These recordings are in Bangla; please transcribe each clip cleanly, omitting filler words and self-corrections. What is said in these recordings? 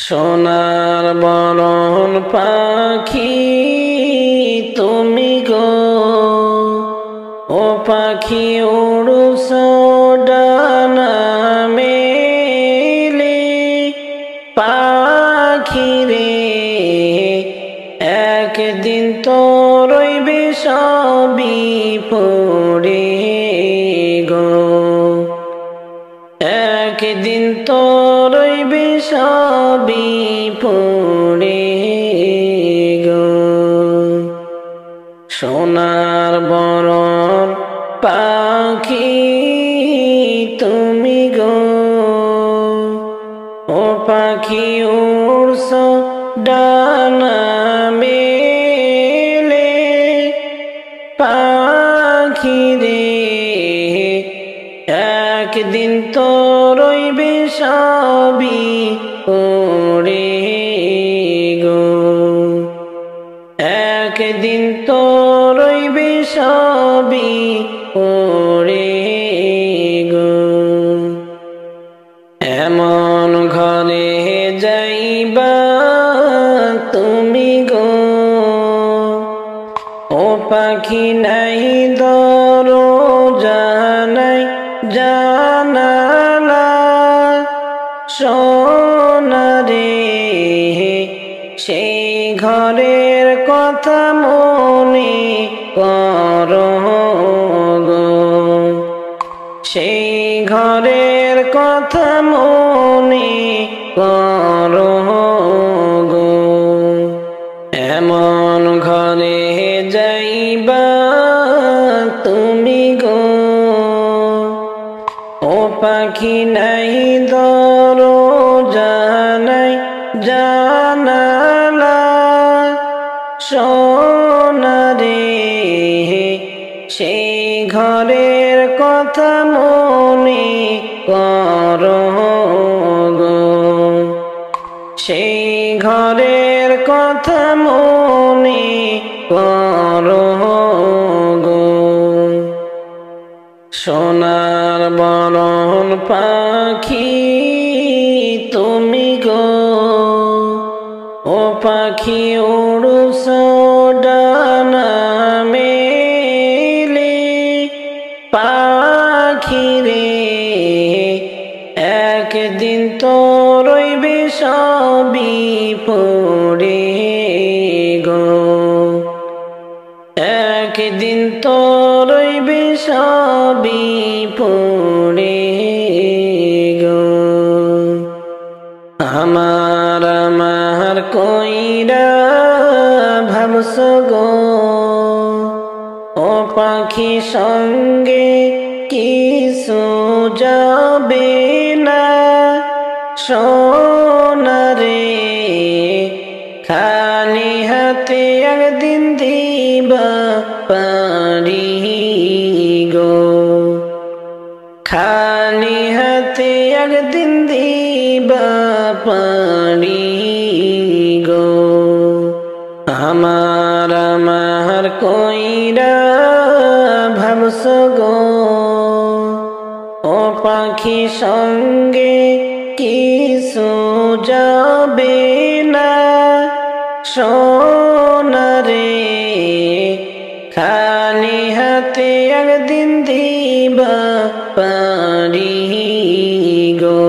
সোনার বরণ পাখি তুমি গো, ও পাখি উড়ুছ ডানা মেলে। পাখি রে একদিন তো রইবে সবই পড়ে গো, একদিন তো রইবে সবই পড়ে গো। সোনার বরণ পাখি তুমি গো, ও পাখি উড়ছ ডানা মেলে। পাখি রে একদিন তো রইবে সবই পড়ে গো, একদিন তো রইবে সবই পড়ে গো। এমন ঘরে যাইবা তুমি গো, ও পাখি নাই দরজা নাই জানালা। সোনারে সেই ঘরের কথা মনে করো গো, সেই ঘরের কথা মনে করো গো। এমন ঘরে যাইবা তুমি গো, ও পাখি নাই দরজা নাই জানালা। সোনারে সেই ঘরের কথা মনে করো গো, সেই ঘরের কথা মনে করো গো। সোনার বরণ পাখি তুমি গো, ও পাখি উড়ুছ ডানা মেলে। পাখি রে একদিন তো রইবে সবই পড়ে গো, একদিন তো রইবে সবই পড়ে গো। আমার কইরা ভাবছ গো, ও পাখি সঙ্গে কিছু যাবে না। সোনারে খালি হাতে একদিন দিবা পারি গো, খালি হাতে একদিন দিবা পারি গো। আমার কইরা ভাবছ গো, ও পাখি সঙ্গে কিছু যাবে না। সোনারে খালি হাতে একদিন দিবা পারি গো,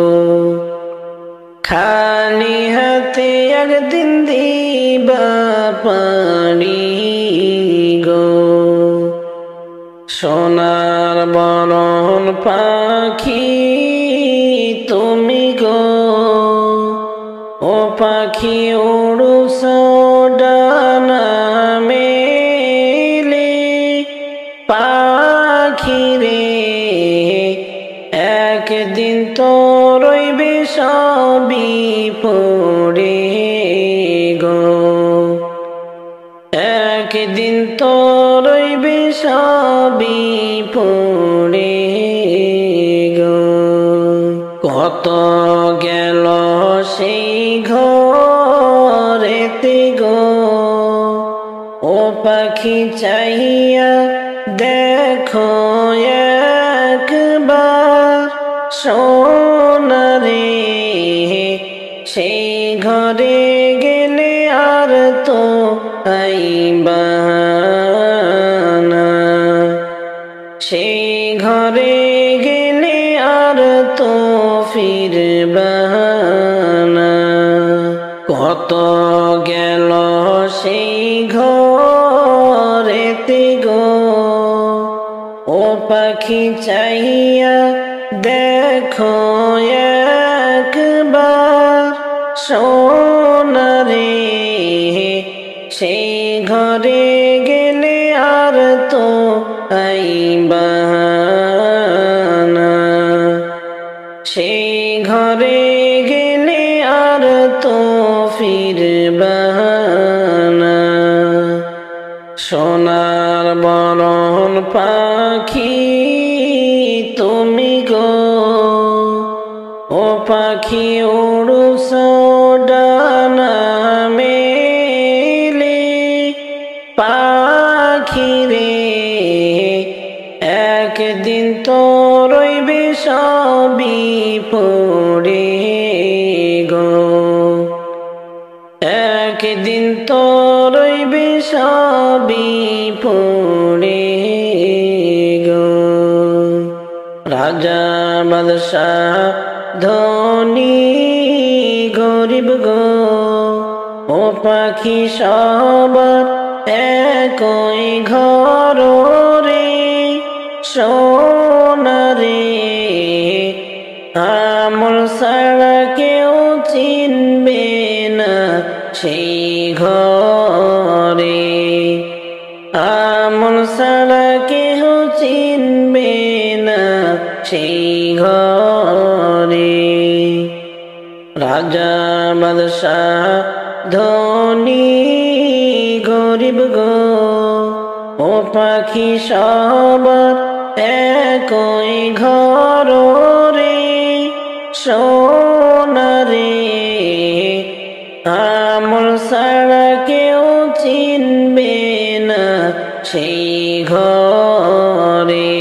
খালি হাতে একদিন দিবা পারি গো। সোনার বরণ পাখি তুমি গো, ও পাখি উড়ুছ ডানা মেলে। পাখি রে একদিন তো রইবে সবই পড়ে গো, একদিন তো রইবে সবই পড়ে গো। কত গেল সেই ঘরেতে গো, ও পাখি চাহিয়া দেখো একবার। সোনারে সেই সেই ঘরে গেলে আর তো আইবা না, সেই ঘরে গেলে আর তো ফিরবা না। কত গেল সেই ঘরেতে গো, ও পাখি চাহিয়া দেখো একবার সোনারে, সেই ঘরে গেলে আর তো আইবা না, সেই ঘরে গেলে আর তো ফিরবা না। সোনার বরণ পাখি তুমি গো, ও পাখি উড়ুছ ডানা মেলে, পাখি রে একদিন তো রইবে সবই পড়ে গো, একদিন তো রইবে সবই পড়ে গো। রাজা বাদশাহ ধনী গরিব গো, ও পাখি সবার একই ঘর রে, সোনারে আমল ছাড়া কেউ চিনবে না সেই ঘরে, আমল ছাড়া কেউ চিনবে না সেই ঘরে। রাজা বাদশাহ ধনী গরিব গো, ও পাখি সবার একই ঘর রে, সোনারে আমল ছাড়া কেউ চিনবে না সেই ঘরে,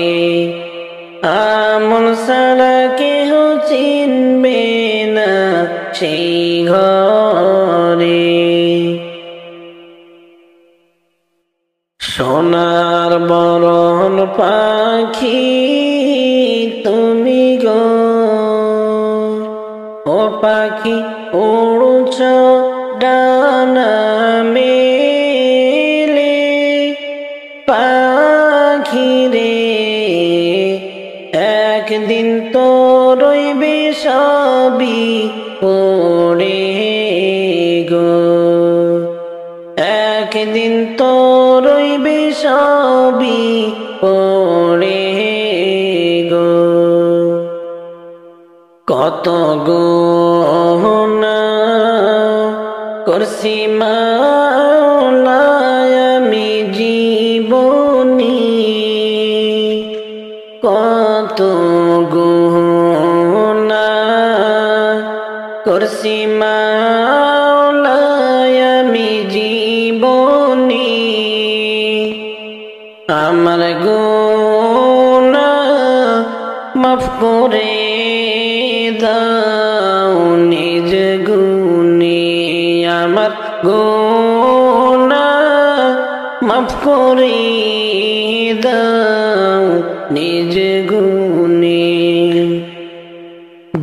আমল ছাড়া কেউ চিনবে না সেই ঘরে। সোনার বরণ পাখি তুমি গো, ও পাখি উড়ুছ ডানা মেলে, পাখি রে একদিন তো রইবে সবই পড়ে গো, একদিন তো রইবে সবই পড়ে গো। কত গুনাহ করছি মাওলা আমি জীবনী, কত গুনাহ করছি মাওলা আমি জীবনী, আমার গুনাহ মাফ করে দাও নিজ গুণে, আমার গুনাহ মাফ করে দাও নিজ গুণে।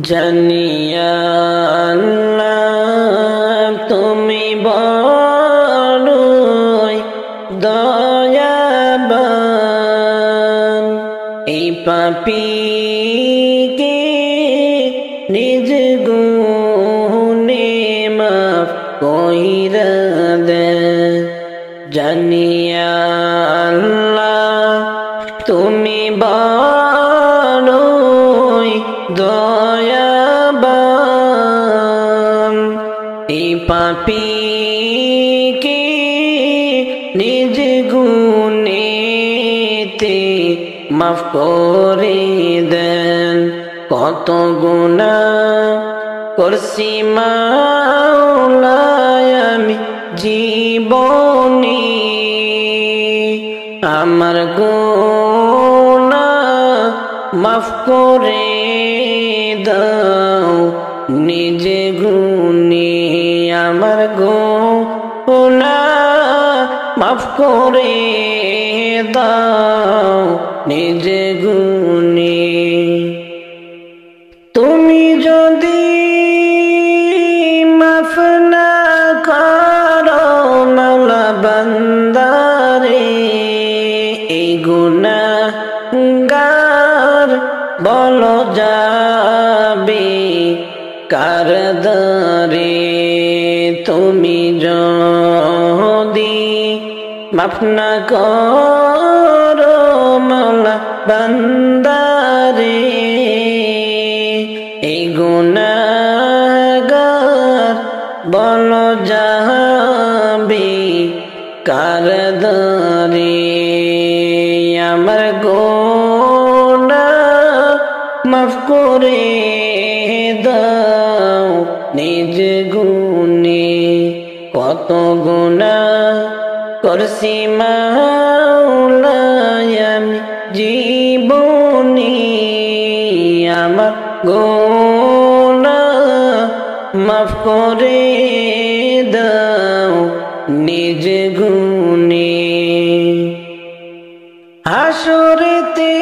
জানিয়া আল্লাহ তুমি বড়ই দয়াবান, এই পাপীকে নিজ গুণে মাফ কইরা দেন। জানিয়া আল্লাহ তুমি বড়ই দয়াবান, এই পাপীকে নিজ গুণেতে মাফ করে দেন। কত গুনাহ করছি মাওলা আমি জীবনে, আমার গুনাহ মাফ করে দাও নিজ গুণে। আমার গুনাহ মাফ করে দাও নিজ গুণে। তুমি যদি মাফ না করো মাওলা বান্দারে, এই গুনাহগার বলো যাবে কার দরে। তুমি যদি মাফ না করো মাওলা বান্দারে, এই গুনাহগার বলো যাবে কার দরে। আমার গুনাহ মাফ করে দাও নিজ গুণে। কত গুনাহ করছি মাওলা আমি জীবনে, আমার গুনাহ মাফ করে দাও নিজ গুণে। হাসরেতে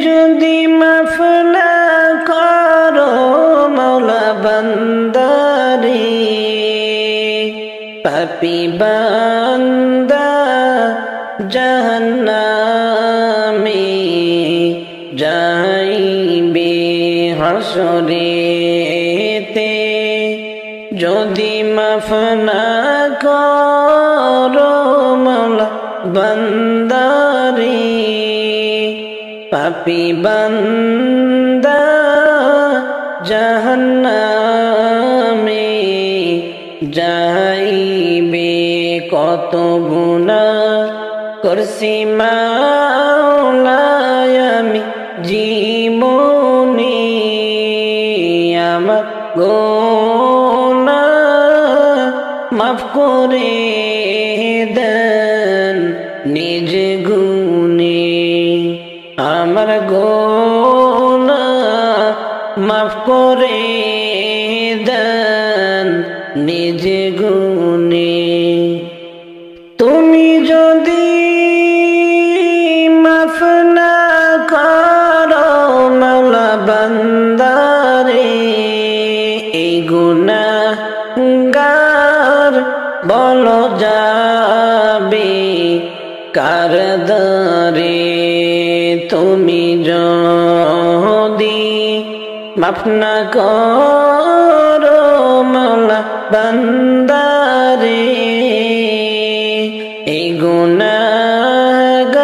যদি মাফ না করো মাওলা বান্দারে, পাপী বান্দা জাহান্নামে যাইবে হাসরেতে। যদি মাফ না করো মাওলা বান্দারে, পাপী বান্দা জাহান্নামে যাইবে। কত গুনাহ করছি মাওলা আমি জীবনে, আমার গুনাহ মাফ করে দেন নিজ গুণে। আমার গুনাহ মাফ করে দেন নিজ গুণে। তুমি যদি মাফ না করো মাওলা বান্দারে, এই গুনাহগার বলো যাবে কার দরে। তুমি যদি মাফ না করো মাওলা বান্দারে, এই গুনাহগার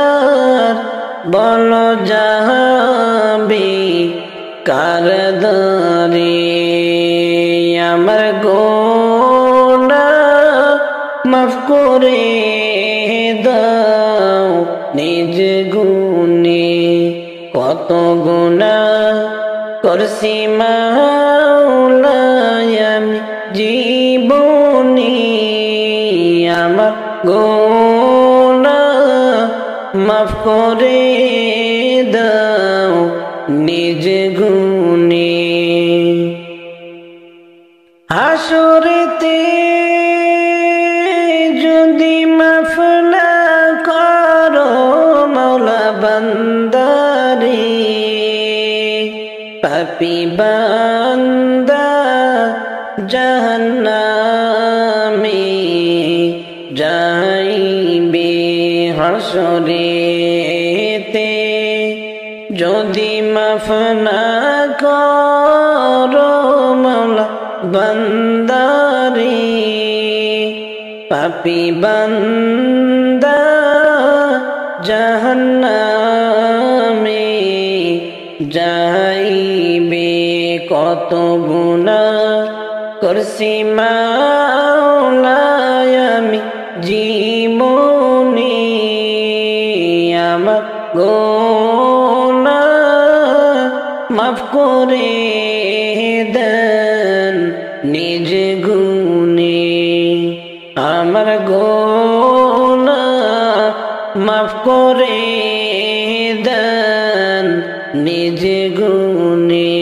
বলো যাবে কার দরে। আমার গুনাহ মাফ করে দাও নিজ গুণে। কত গুনাহ করছি মাওলা আমি জীবনে, আমার গুনাহ মাফ করে দাও নিজ গুণে। হাসরেতে যদি মাফ না করো মাওলা বান্দারে, পাপী বান্দা জাহান্নামে যাইবে হাসরেতে। যদি মাফ না করো মাওলা বান্দারে, পাপী বান্দা জাহান্নামে যাইবে। কত গুনাহ করছি মাওলা আমি জীবনে, আমার গুনাহ মাফ করে দেন নিজ গুণে। আমার গুনাহ মাফ করে দেন নিজ গুণে।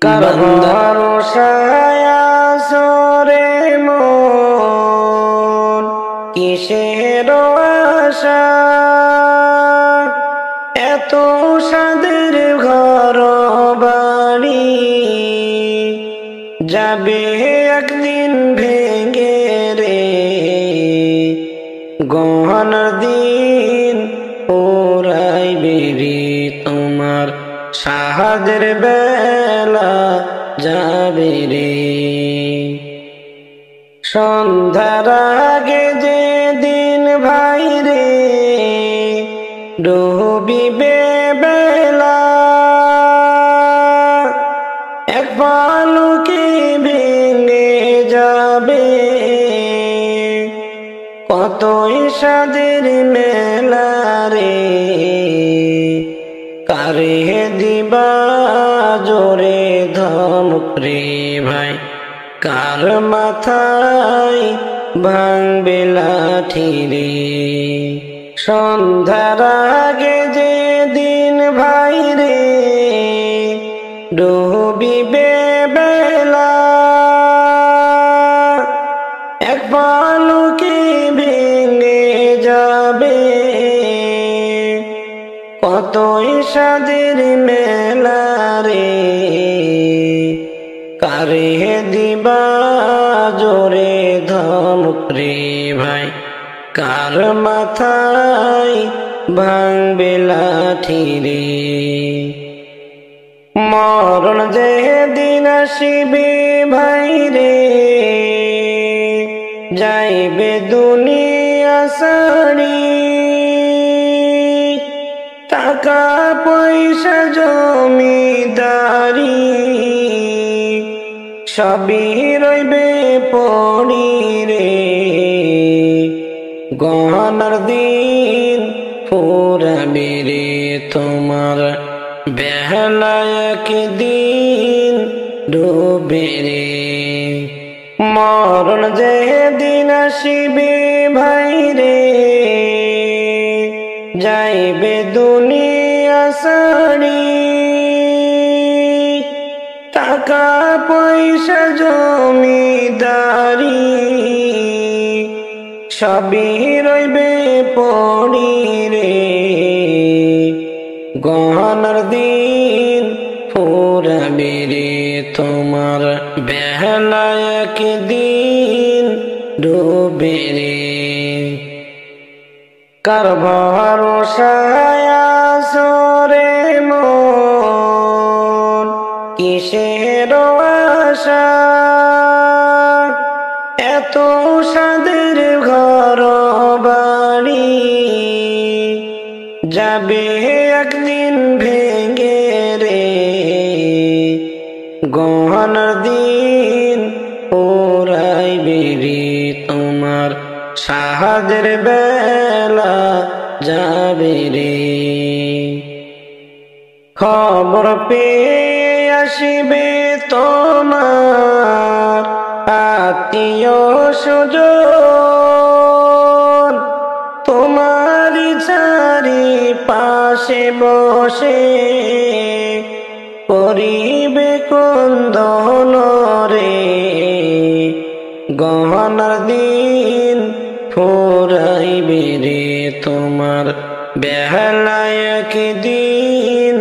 কারণ ভরসায় আসরে মন কিসের আশা এত সাদের ঘর বাড়ি যাবে একদিন ভেঙে রে গহনার দিন ওরাইবে রে তোমার শাহাদের বেলা যাবে রে সন্ধ্যার আগে যে দিন ভাই রে ডুবিবে বেলা এক পালকে ভেঙে যাবে কতই সাদের মেলা রে কারে দিবা জোরে ধমক রে ভাই কার মাথায় ভাঙবে লাঠি রে সন্ধ্যার আগে যে দিন ভাই রে ডুবিবে বেলা এক পালকে ভেঙে যাবে কতই সাদের মেলা রে কারে দিবা জোরে ধমক রে ভাই কার মাথায় ভাঙবে লাঠি রে মরণ যে দিন আসিবে ভাই রে যাইবে দুনিয়া ছাড়ি টাকা পয়সা জমিদারি সবই রইবে পড়ি রে গহনার দিন ফুরাবে রে তোমার বেহালায় একদিন ডুবে রে মরণ যে দিন আসিবে ভাই রে যাইবে দুনিয়া ছাড়ি টাকা পয়সা জমিদারি সবই রইবে পড়ি রে গহনার দিন ফুরাবে রে তোমার বেহালায় একদিন ডুবে রে কার ভরসায় আসরে মন কিসের আশা এত সাদের ঘর বাড়ি যাবে একদিন ভেঙে রে গহনার দিন ওরাইবে রে তোমার শাহাদের বেলা যাবে রে খবর পেয়ে আসিবে তোমার আত্মীয় স্বজন তোমারি চারি পাশে বসে করিবে ক্রন্দন রে গহনার দিন ফুরাইবে রে তোমার বেহালায় একদিন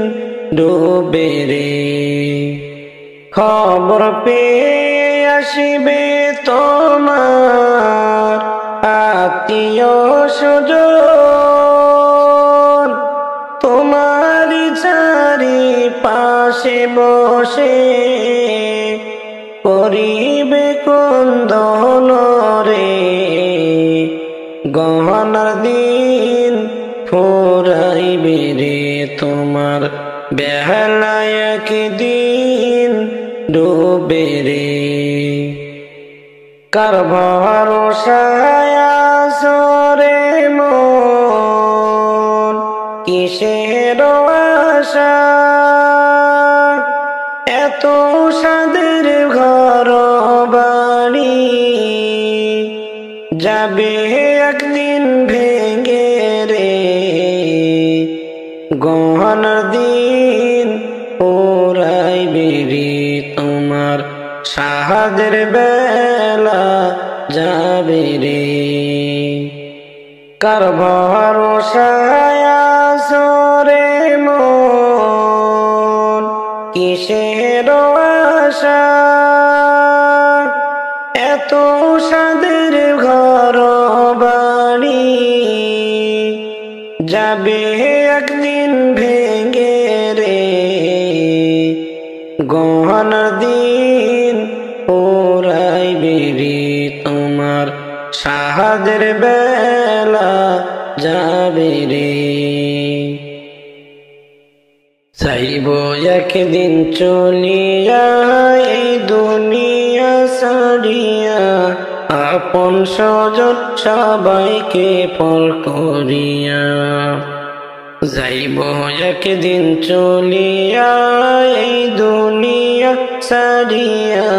ডুবে রে খবর পেয়ে আসিবে তোমার আত্মীয় স্বজন তোমারি চারি পাশে বসে করিবে ক্রন্দন রে গহনার দিন ফুরাইবে রে তোমার বেহালায় একদিন ডুবে রে কার ভরসায় আসরে মন কিসের আশা এত সাদের ঘর বাড়ি যাবে একদিন ভেঙে রে গহনার দিন ওরাইবে রে তোমার সাহায্যের বেলা যাবে রে। কার ভরসায় আছো রে মন, কিসের আশা, এত সাদের ঘর বাড়ি যাবে একদিন ভেঙে রে। গহন দিন পুরাইবে রে, তোমার সাহায্যের বেলা যাবে রে। যাইব একদিন চলিয়া এই দুনিয়া ছাড়িয়া, আপন স্বজন সবাইকে পর করিয়া। যাইব একদিন চলিয়া এই দুনিয়া ছাড়িয়া,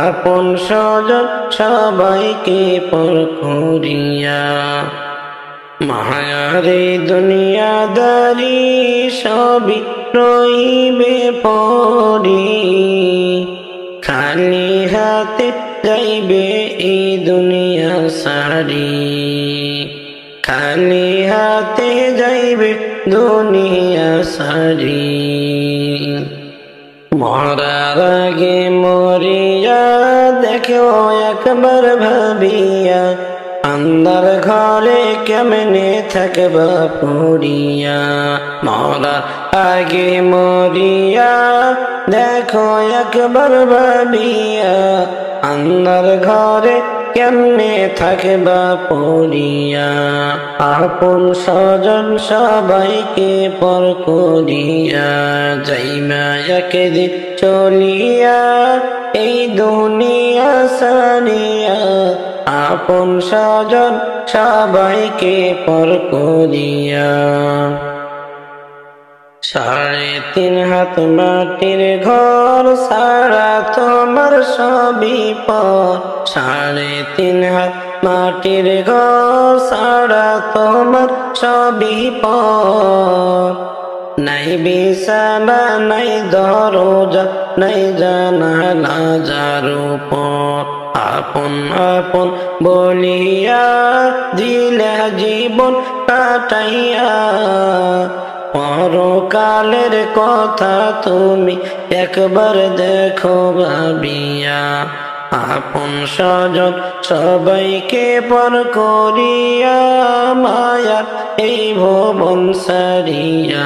আপন স্বজন সবাইকে পর করিয়া। মায়ারে দুনিয়াদারি সবই রইবে পড়ি, খালি হাতে যাইবে এই দুনিয়া সারি। খালি হাতে যাইবে দুনিয়া সারি। মরার আগে মরিয়া দেখো একবার ভাবিয়া, আন্ধার ঘরে কেমনে থাকবা পড়িয়া। মরার আগে মরিয়া দেখো একবার ভাবিয়া, আন্ধার ঘরে কেমনে থাকবা পড়িয়া। আপন স্বজন সবাইকে পর করিয়া, যাইবা একদিন চলিয়া এই দুনিয়া ছাড়িয়া, আপন স্বজন সবাইকে পর করিয়া। 3.5 হাত মাটির ঘর সারা তোমার সবই পর। 3.5 হাত মাটির ঘর সারা তোমার সবই পর। নাই বিছানা নাই দরজা নাই জানালা যার উপর, আপন আপন বলিয়া দিলে জীবন কাটাইয়া। পরকালের কথা তুমি একবার দেখো ভাবিয়া, আপন স্বজন সবাইকে পর করিয়া। মায়া এই ভুবন সারিয়া,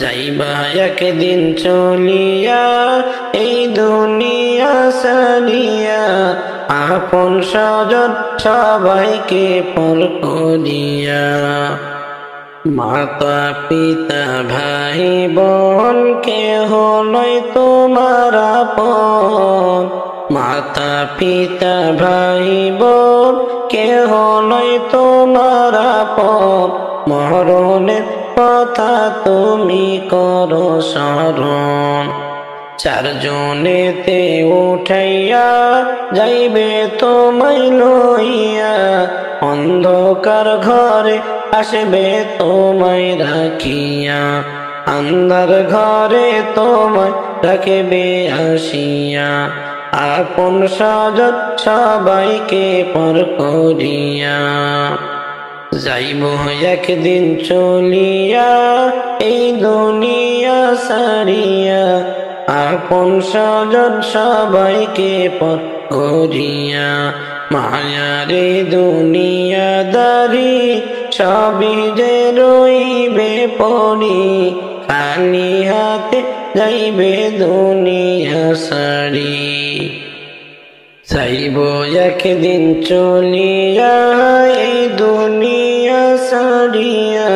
যাইবা একদিন চলিয়া এই দুনিয়া সারিয়া, আপন স্বজন সবাইকে পর করিয়া। মাতা পিতা ভাই বোন কেহ নয় তোমার আপন। মাতা পিতা ভাই বোন কেহ নয় তোমার আপন। মরণের কথা তুমি করো স্মরণ, 4 জনেতে উঠাইয়া যাইবে তোমায় লইয়া। অন্ধকার ঘরে আসবে তোমায় রাখিয়া, আন্ধার ঘরে তোমায় রাখবে আসিয়া। আপন স্বজন সবাইকে পর করিয়া, যাইব একদিন চলিয়া এই দুনিয়া ছাড়িয়া, আপন স্বজন সবাইকে পর করিয়া। মায়ারে দুনিয়াদারি সবই যে রইবে পড়ি, খালি হাতে যাইবে দুনিয়া সারি। যাইব একদিন চলিয়া এই দুনিয়া ছাড়িয়া,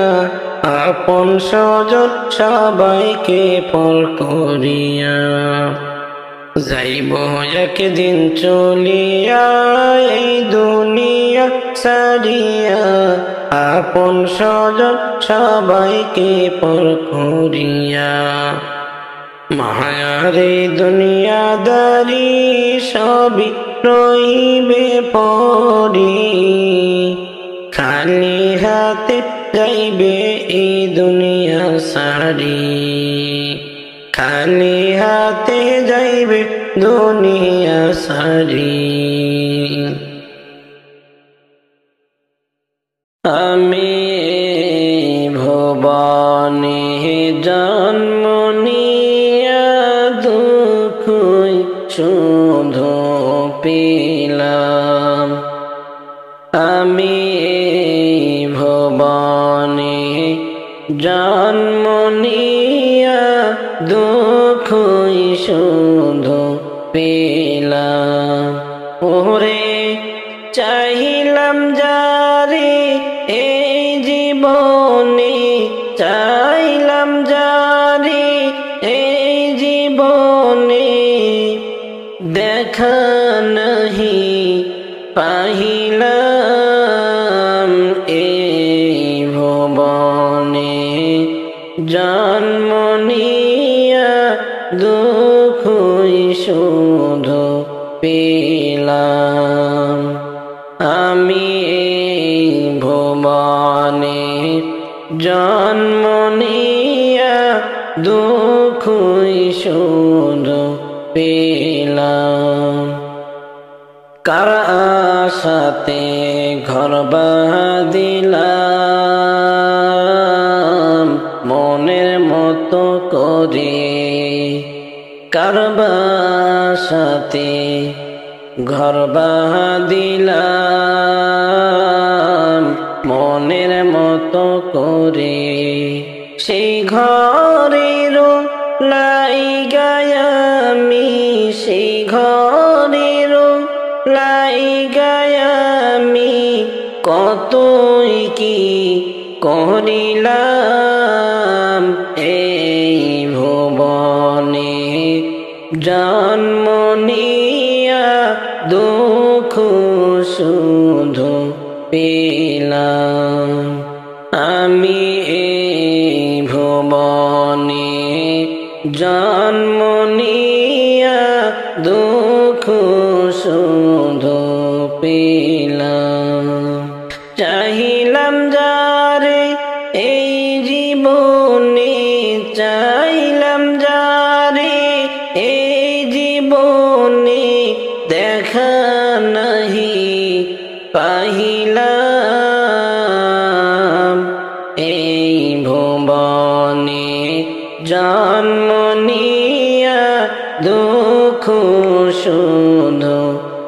আপন স্বজন সবাইকে পর করিয়া। যাইব একদিন চলিয়া এই দুনিয়া ছাড়িয়া, আপন স্বজন সবাইকে পর করিয়া। মায়ারে দুনিয়াদারি সবই রইবে পড়ি, খালি হাতে যাইবে এই দুনিয়া সারি। খালি হাতে যাইবে দুনিয়া সারি আমি ভুবনে জন্ম নিয়া দুঃখই শুধু পেলাম আমি ভুবনে জন্ম নিয়া দুঃখই শুধু পেলাম ওরে চাহিলাম যারে এই জীবনে চাইলাম যারে এই জীবনে দেখা নাহি পাহিলাম এই ভুবনে জন্ম নিয়া দুঃখই শুধু পেলাম আমি ভুবনে জন্ম নিয়া দুঃখই শুধু পেলাম কার আশাতে ঘর বাঁধিলাম মনের মতো করে কার বাসাতে ঘর বাঁধিলাম মনের মতো করে সেই ঘরের লাইগায়ামি সেই ঘরের লাইগায়ামি কতই কি করিলাম এই ভুবনে জন্ম নিয়া দুঃখ শুধু পেলাম আমি ভুবনে জন্ম নিয়া দুঃখ শুধু পেলাম চাহিলাম যারে এই জীবনে চাইলাম যারে এই জীবনে দেখা নাহি পাহিলাম এই ভুবনে জন্ম নিয়া দুঃখ শুধু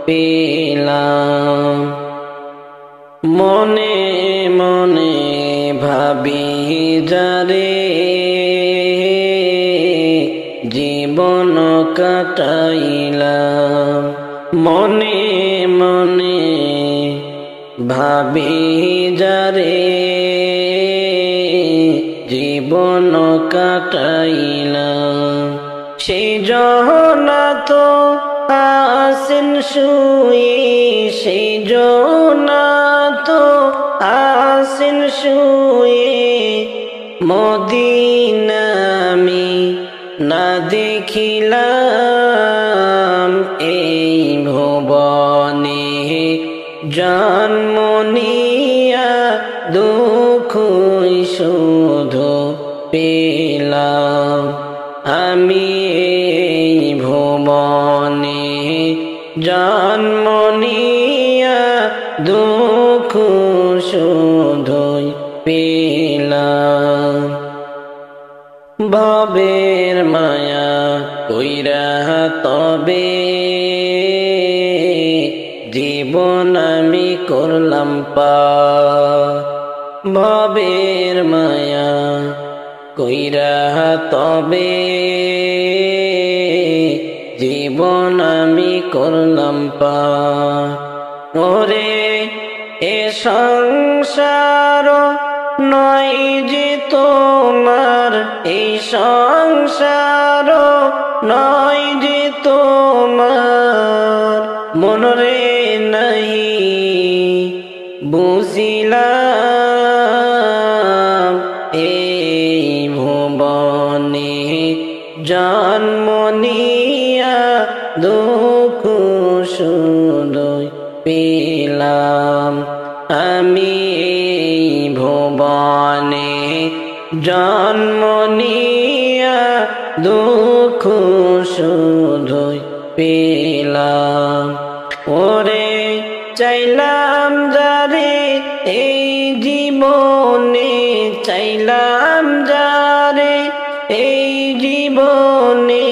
পেলাম মনে মনে ভাবি যারে জীবন কাটাইলাম মনে মনে ভাবি যারে জীবন কাটাইলাম সেই জহনা তো আসেন শুয়ে সেই জহনা তো আসেন শুয়ে মদিনা আমি না দেখিলাম এই ভুবনে জন্ম নিয়া দুঃখ শুধু পেলাম আমি এই ভুবনে জন্ম নিয়া দুঃখ শুধু পেলাম ভবের মায়া কইরা তবে জীবন আমি করলাম পা ভবের মায়া কইরা তবে জীবন আমি করলাম পা ওরে এ সংসার নয় যে তোমার এই সংসার নয় যে তোমার মনরে নাহি বুঝিলাম এই ভুবনে জন্ম নিয়া দুঃখ শুধু পেলাম আমি এই ভুবনে জন্ম নিয়া দুঃখ শুধু পেলাম। ওরে চাইলাম যারে এই জীবনে, চাইলাম যারে এই জীবনে,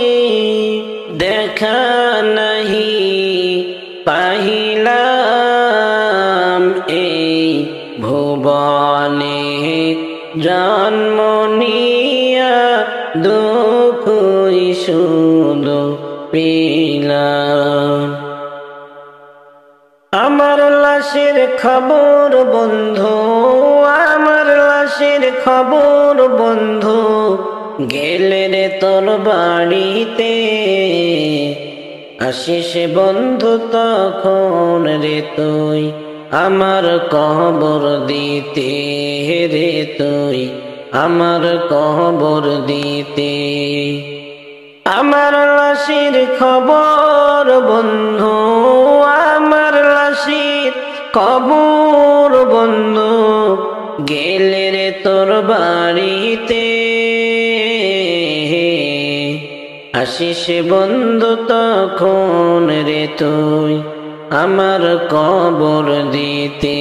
দেখা নাহি পাহিলাম এই ভুবনে। জন্ম নিয়া দুঃখই শুধু পেলাম। আমার লাশের খবর বন্ধু, আমার লাশের খবর বন্ধু, গেলে রে তোর বাড়িতে। আসিস বন্ধু তখন রে তুই আমার কবর দিতে, রে তুই আমার কবর দিতে। আমার লাশের খবর বন্ধু, আমার লাশের কবর বন্ধু, গেলে রে তোর বাড়িতে। আসিস বন্ধু তখন রে তুই আমার কবর দিতে,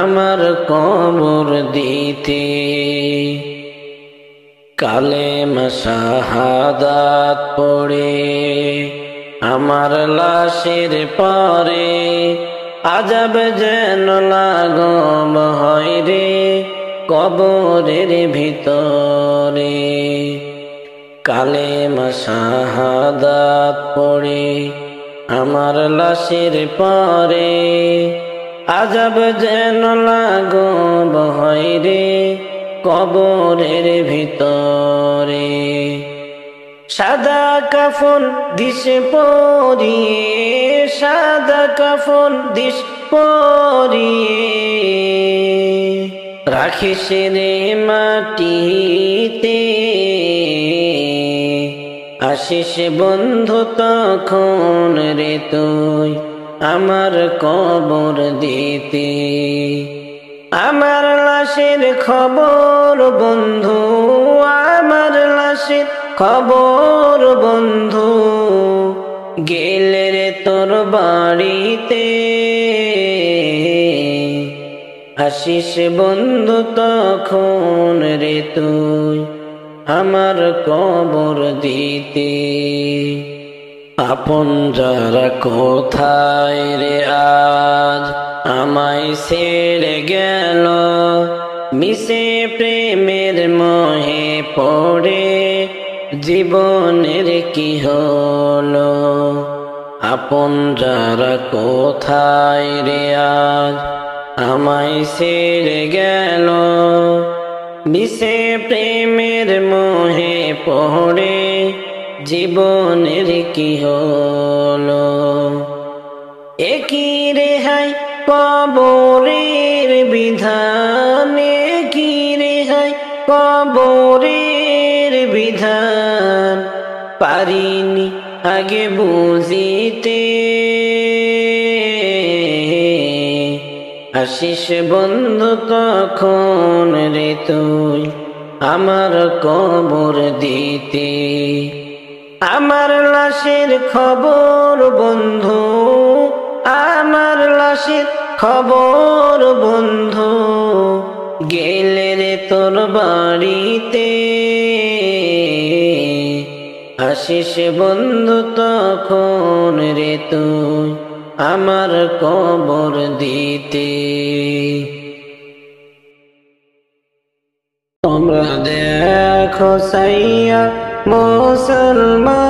আমার কবর দিতে। কালেমা শাহাদাত পড়ে আমার লাশের পরে, আযাব যেন লাঘব হয় রে কবরের ভিতরে। কালেমা শাহাদাত পড়ে আমার লাশের পরে, আযাব যেন লাঘব হয় রে কবরের ভিতরে। সাদা কাফন দিস পরিয়ে, সাদা কাফন দিস পরিয়ে, রাখিস রে মাটিতে। আসিস বন্ধু তখন রে তুই আমার কবর দিতে। আমার লাশের খবর বন্ধু, আমার লাশের খবর বন্ধু, গেলে রে তোর বাড়িতে। আসিস বন্ধু তখন রে তুই আমার কবর দিতে। আপন যারা কোথায় রে আজ আমায় ছেড়ে গেল, মিশে প্রেমের মোহে পড়ে জীবনের কি হলো। আপন যারা কোথায় রে আজ আমায় ছেড়ে গেল, মিশে প্রেমের মোহে পড়ে জীবনের কি হলো। একই রেহাই কবরের বিধান, একই রেহাই কবরের বিধান, পারিনি আগে বুঝিতে। আসিস বন্ধু তখন রে তুই আমার কবর দিতে। আমার লাশের খবর বন্ধু, আমার লাশের খবর বন্ধু, গেলে রে তোর বাড়িতে। আসিস বন্ধু তখন রে তুই আমার কবর দিতে। তোমরা দেখো সাইয়া মুসলমান,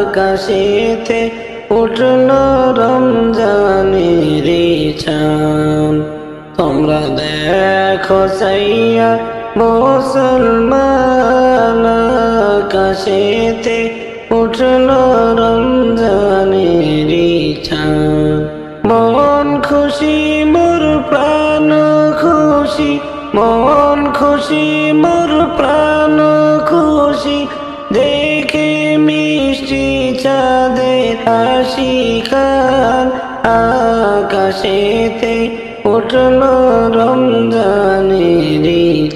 আকাশেতে উঠল রমজানের চাঁদ। তোমরা দেখো সাইয়া মুসলমান, আকাশেতে উঠল রমজানের চাঁদ। মন খুশি মোর প্রাণ খুশি, মন খুশি মোর প্রাণ খুশি, দেখে মিষ্টি চাঁদের হাসি খান। আকাশেতে উঠল রমজানের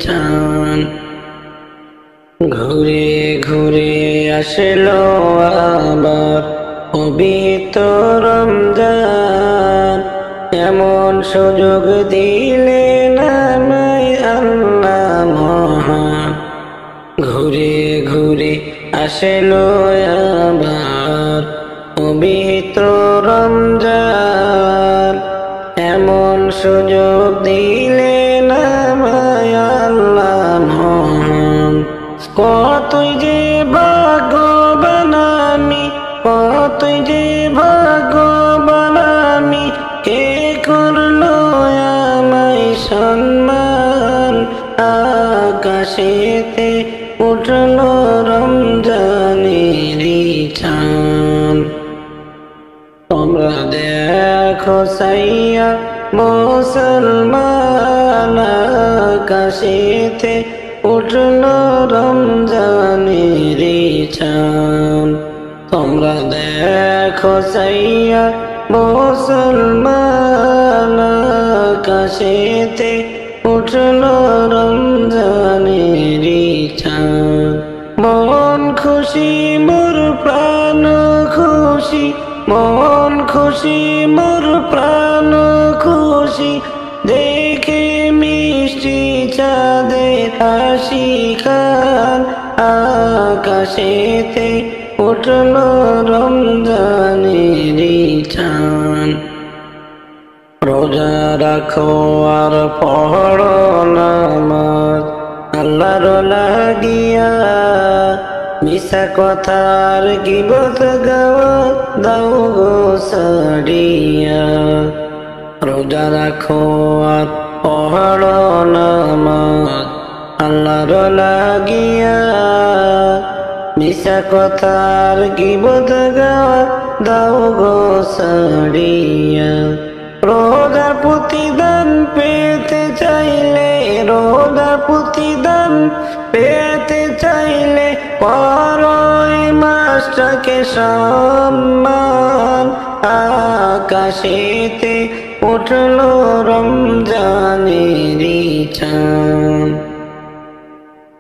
চাঁদ। ঘুরে ঘুরে আসলো আবার পবিত্র রমজান, এমন সুযোগ দিলেন আমায় আল্লাহ মহান। ঘুরে ঘুরে আসলো আবার পবিত্র রমজান, এমন সুযোগ দিলেন আমায় আল্লাহ মহান। কতই যে ভাগ্যবান আমি, কতই যে ভাগ্যবান আমি, কে করলো আমায় সম্মান। আকাশেতে উঠলো রমজানেরই চাঁদ। তোমরা দেখো সাইয়া মুসলমান, আকাশেতে উঠলো রমজানেরই চাঁদ। তোমরা দেখো সাইয়া মুসলমান, আকাশেতে উঠলো রমজানেরই চাঁদ। মন খুশি মোর প্রাণ খুশি, মন খুশি মোর প্রাণ খুশি, দেখে মিষ্টি চাঁদের হাসি খান। আকাশেতে উঠলো রমজানেরই চাঁদ। রোজা রাখো আর পড়ো নামাজ আল্লাহর লাগিয়া, মিশা কথার গীবত গাওয়া দাও গো সারিয়া। রোজা রাখো আর পড়ো নামাজ আল্লাহর লাগিয়া, মিশা কথার গীবত গাওয়া দাও গো সারিয়া। রোজার প্রতিদান পেতে চাইলে, রোজার প্রতিদান পেতে চাইলে, করো এই মাসটাকে সম্মান। আকাশেতে উঠলো রমজানেরই চাঁদ।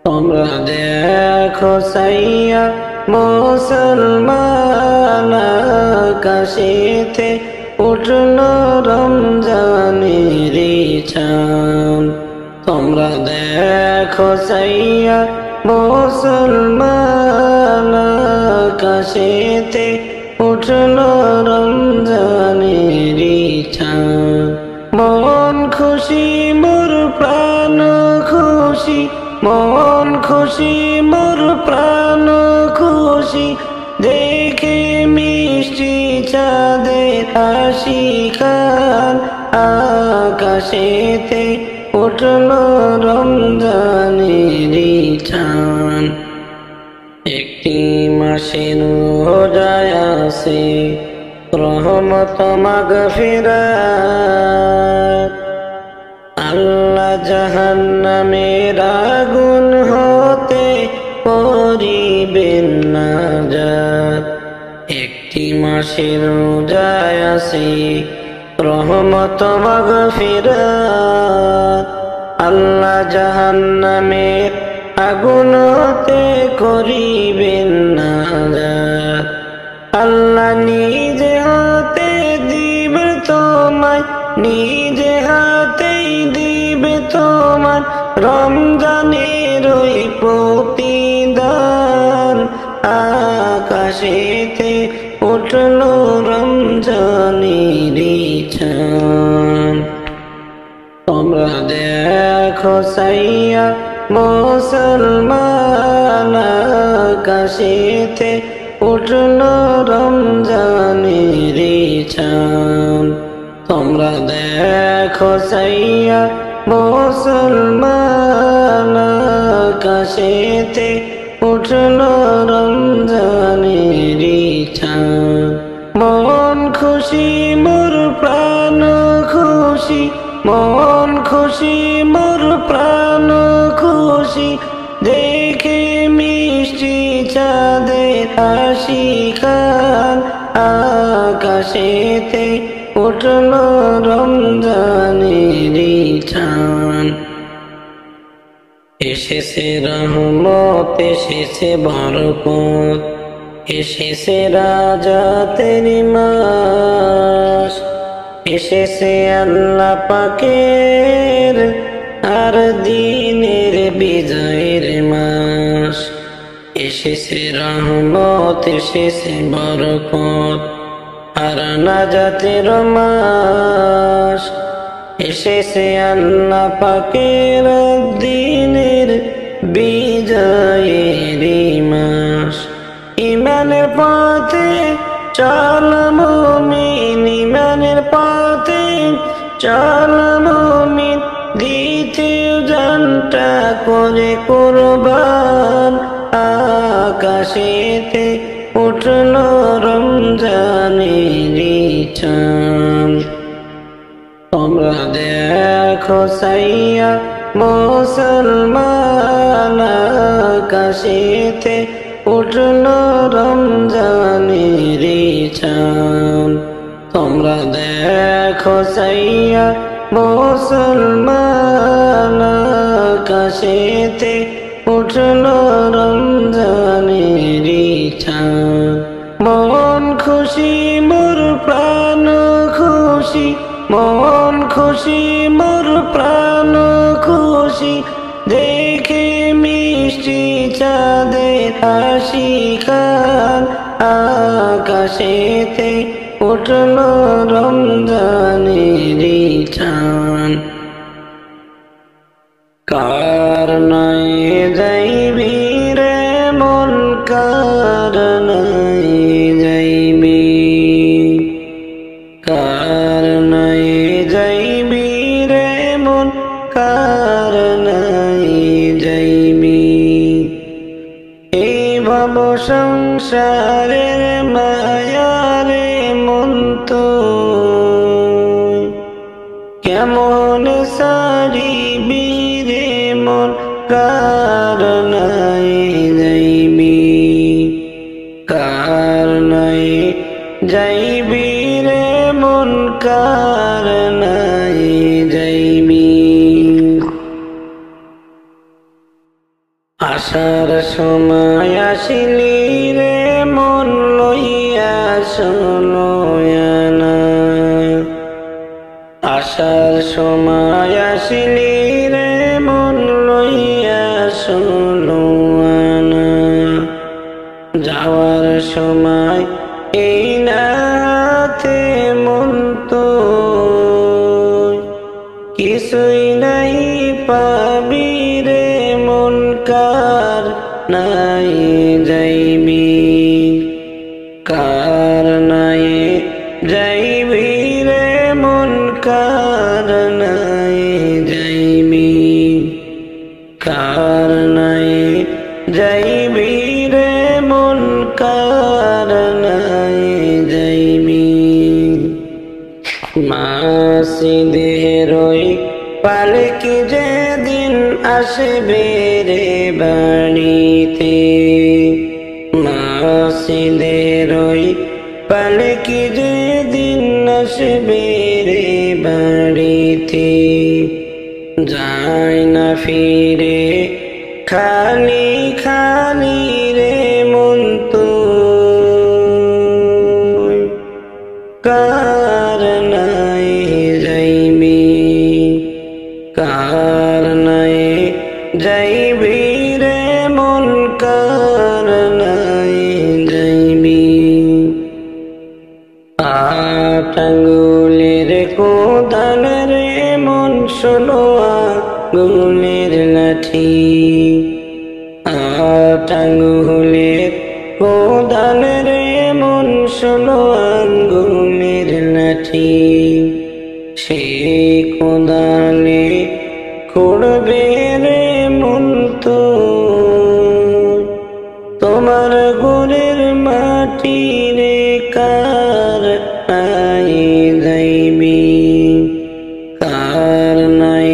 তোমরা দেখো সাইয়া মুসলমান, আকাশেতে উঠলো রমজানেরই চাঁদ। তোমরা দেখো সাইয়া মুসলমান, আকাশেতে উঠলো রমজানেরই চাঁদ। মন খুশি মোর প্রাণ খুশি, মন খুশি মোর প্রাণ খুশি, দেখে মিষ্টি চাঁদের হাসি খান। আকাশেতে উঠলো রমজানেরই চাঁদ। একটি মাসের রোজায় আছে রহমত মাগফিরাত, আল্লাহ জাহান্নামের আগুন হতে করিবেন নাজাত। একটি মাসের রোজায় আছে রহমত মাগফিরাত, আল্লাহ জাহান্নামের আগুন হতে করিবেন নাজাত। আল্লাহ নিজে হাতে দিবে তোমায়, নিজে হাতেই দিবে তোমার রমজানের ওই প্রতিদান। আকাশেতে উঠলো রমজানেরই চাঁদ। তোমরা দেখো সাইয়া মুসলমান, আকাশেতে উঠলো রমজানেরই চাঁদ। তোমরা দেখো সাইয়া মুসলমান, আকাশেতে উঠলো রমজানেরই চাঁদ। মন খুশি মোর প্রাণ খুশি, মন খুশি মোর প্রাণ খুশি, দেখে মিষ্টি চাঁদের হাসি খান। আকাশেতে উঠলো রমজানেরই চাঁদ। এসেছে রহমত, এসেছে বরকত, এসেছে রাজাতের মাস, এসেছে আল্লাহ পাকের আর দিনের বিজয়ের মাস। এসেছে রহমত, এসেছে বরকত আর নাজাতের মাস, এসেছে আল্লাহ পাকের দিনের বিজয়ের মাস। ইমানের পথে চল মুমিন, ইমানের পথে চল মুমিন, দ্বিতীয় জানটা করে কুরবান। আকাশেতে উঠল রমজানের চাঁদ, তোমরা দেখো সাইয়া মুসলমান, আকাশেতে উঠল রমজানের চাঁদ। তোমরা দেখো সাইয়া মুসলমান, আকাশেতে উঠল রমজানের চাঁদ। মন খুশি মোর প্রাণ খুশি, মন খুশি মোর প্রাণ খুশি, দেখে মিষ্টি চাঁদের হাসি খান। আকাশেতে উঠল রমজানের চাঁদ। কার নাই যাইবি রে মন, কার নাই যাইবি, কার নাই যাইবি রে মন, কার নাই যাইবি। এই ভব সংসারের মায়ারে মন তো কেমন সারিবি রে মন, কার নাই যাইবি, কার নাই যাইবি রে মন, কার নাই যাইবি। আসার সময় আসিলি রে মন, লইয়া শোনা, আসার সময় আসিলি রে মন, লইয়া শোনা, যাওয়ার সময় এই নাতে মন তো কিছুই নাই পাবি রে মন, কার নাই যাইবি, কার নাই যাইবি রে মন, কার নাই যাইবি, কার নাই যাইবি রে মন, কার নাই যাইবি। মাসিদের ওই পালকি যেদিন আসবে রে বাড়িতে, মাসিদের ওই পালকি যেদিন আসবে রে বাড়িতে, যায় না ফিরে খালি খালি রে মন তো, কার নাই যাইবি, কার নাই যাইবি রে মন, কার নাই যাইবি। আট আঙ্গুলের কোদাল রে মন, 16 আঙ্গুলের লাঠি, আট আঙ্গুলের কোদাল রে মন, 16 আঙ্গুলের লাঠি। সেই কোদালে খুঁড়বে রে মন তো তোমার গোরের মাটি রে, কার নাই যাইবি, কার নাই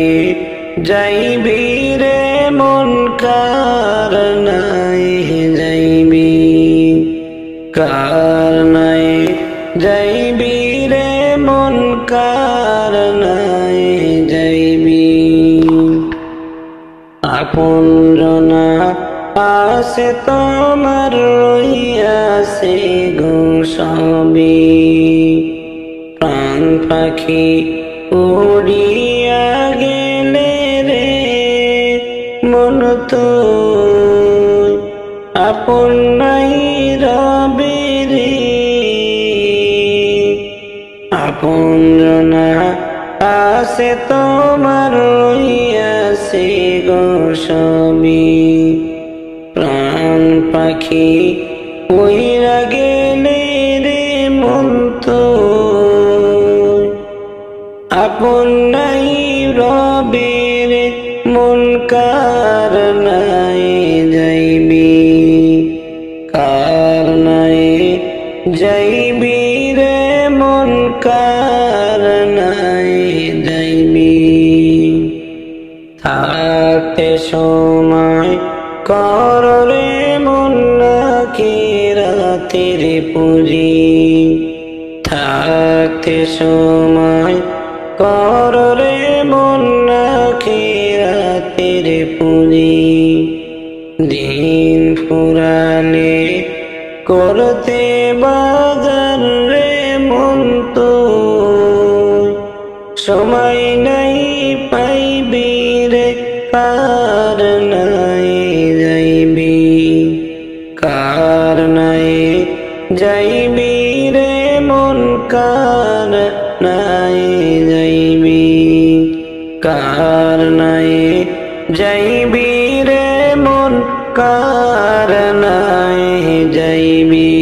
যাইবি রে মন, কার নাই যাইবি, কার নাই যাইবি রে মন, কার নাই যাইবি। আপনজনা আছে তোমার রইয়াছে গো সবে, প্রাণ পাখি উড়িয়া গেলে রে মন তো আপন নাই রবে রে। আপনজনা আছে তোমার রইয়াছে গো সবে, প্রাণ পাখি উইরা গেলে রে মন তো আপন নাই রবে রে। মন কার নাই যাইবি, কার নাই যাইবি রে মন কার নাই যাইবি। থাকতে সময় কর রে মন আখিরাতের পুঁজি, থাকতে সময় কর রে মন আখিরাতের পুঁজি। দিন ফুরালে করতে বাজার রে মন তো সময় নাই পাইবি রে। কার নাই যাইবি, কার নাই যাইবি রে মন কার নাই যাইবি, কার নাই যাইবি রে মন কার নাই যাইবি,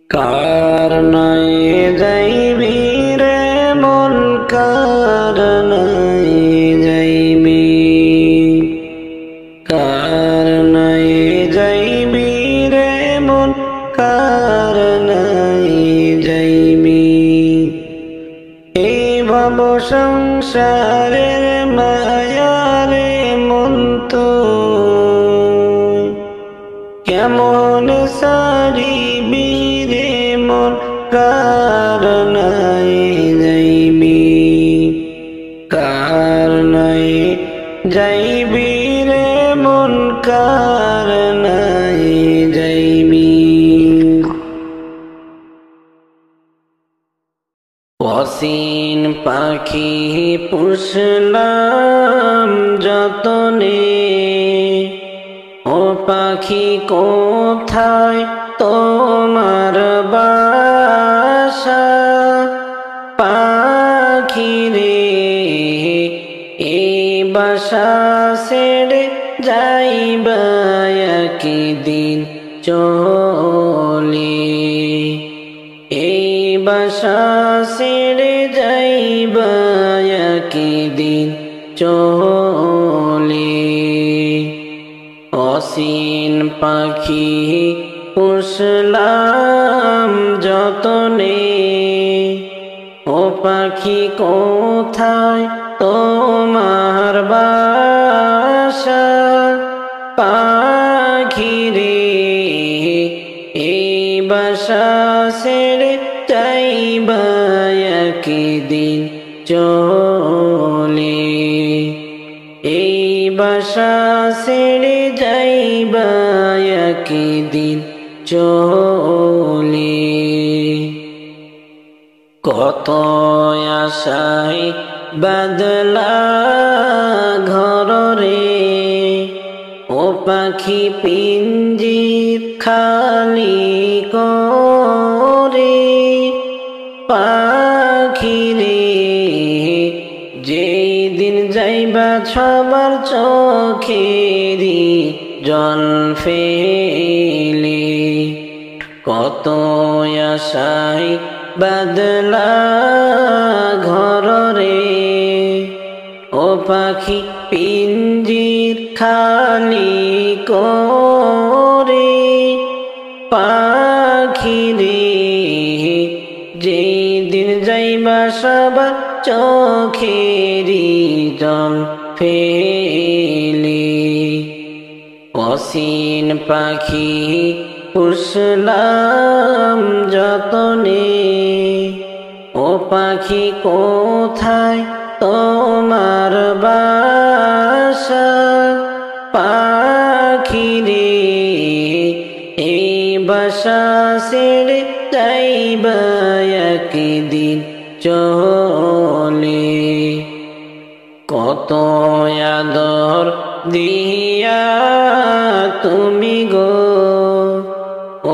কার নাই যাইবি রে মন কার নাই যাইবি, কার নাই যাইবি রে মন কার নাই যাইবি। এই ভব সংসারের মায়ারে মন তো কেমন সারিবি রে মন কার নাই যাইবি, কার নাই যাইবি রে মন কার নাই যাইবি। অসীন পাখি পুষলাম যতনে, ও পাখি কোথায় তোমার বাসা। পাখি রে এই বাসা ছেড়ে যাইবা একদিন চলে, এই বাসা ছেড়ে যাইবা একদিন চলে। অসীন পাখি পুষলাম যতনে, ও পাখি কোথায় তোমার বাসা। পাখি রে এই বাসা ছেড়ে যাইবা একদিন চলে, এই বাসা ছেড়ে যাইবা একদিন চলে। কত আশায় বাদলা ঘর রে, ও পাখি পিঞ্জির খালি করে। পাখি রে যেই দিন যাইবা সবার চোখেরই জল ফেলে, কত আশায় বাদলা ঘর রে, ও পাখি পিঞ্জির খালি করে। পাখি রে যেই দিন যাইবা সবার চোখেরই জল ফেলে। অসীন পাখি পুষলাম যতনে, ও পাখি কোথায় তোমার বাসা। বাসা ছেড়ে যাইবা একদিন চলে। কত আদর দিয়া তুমি গো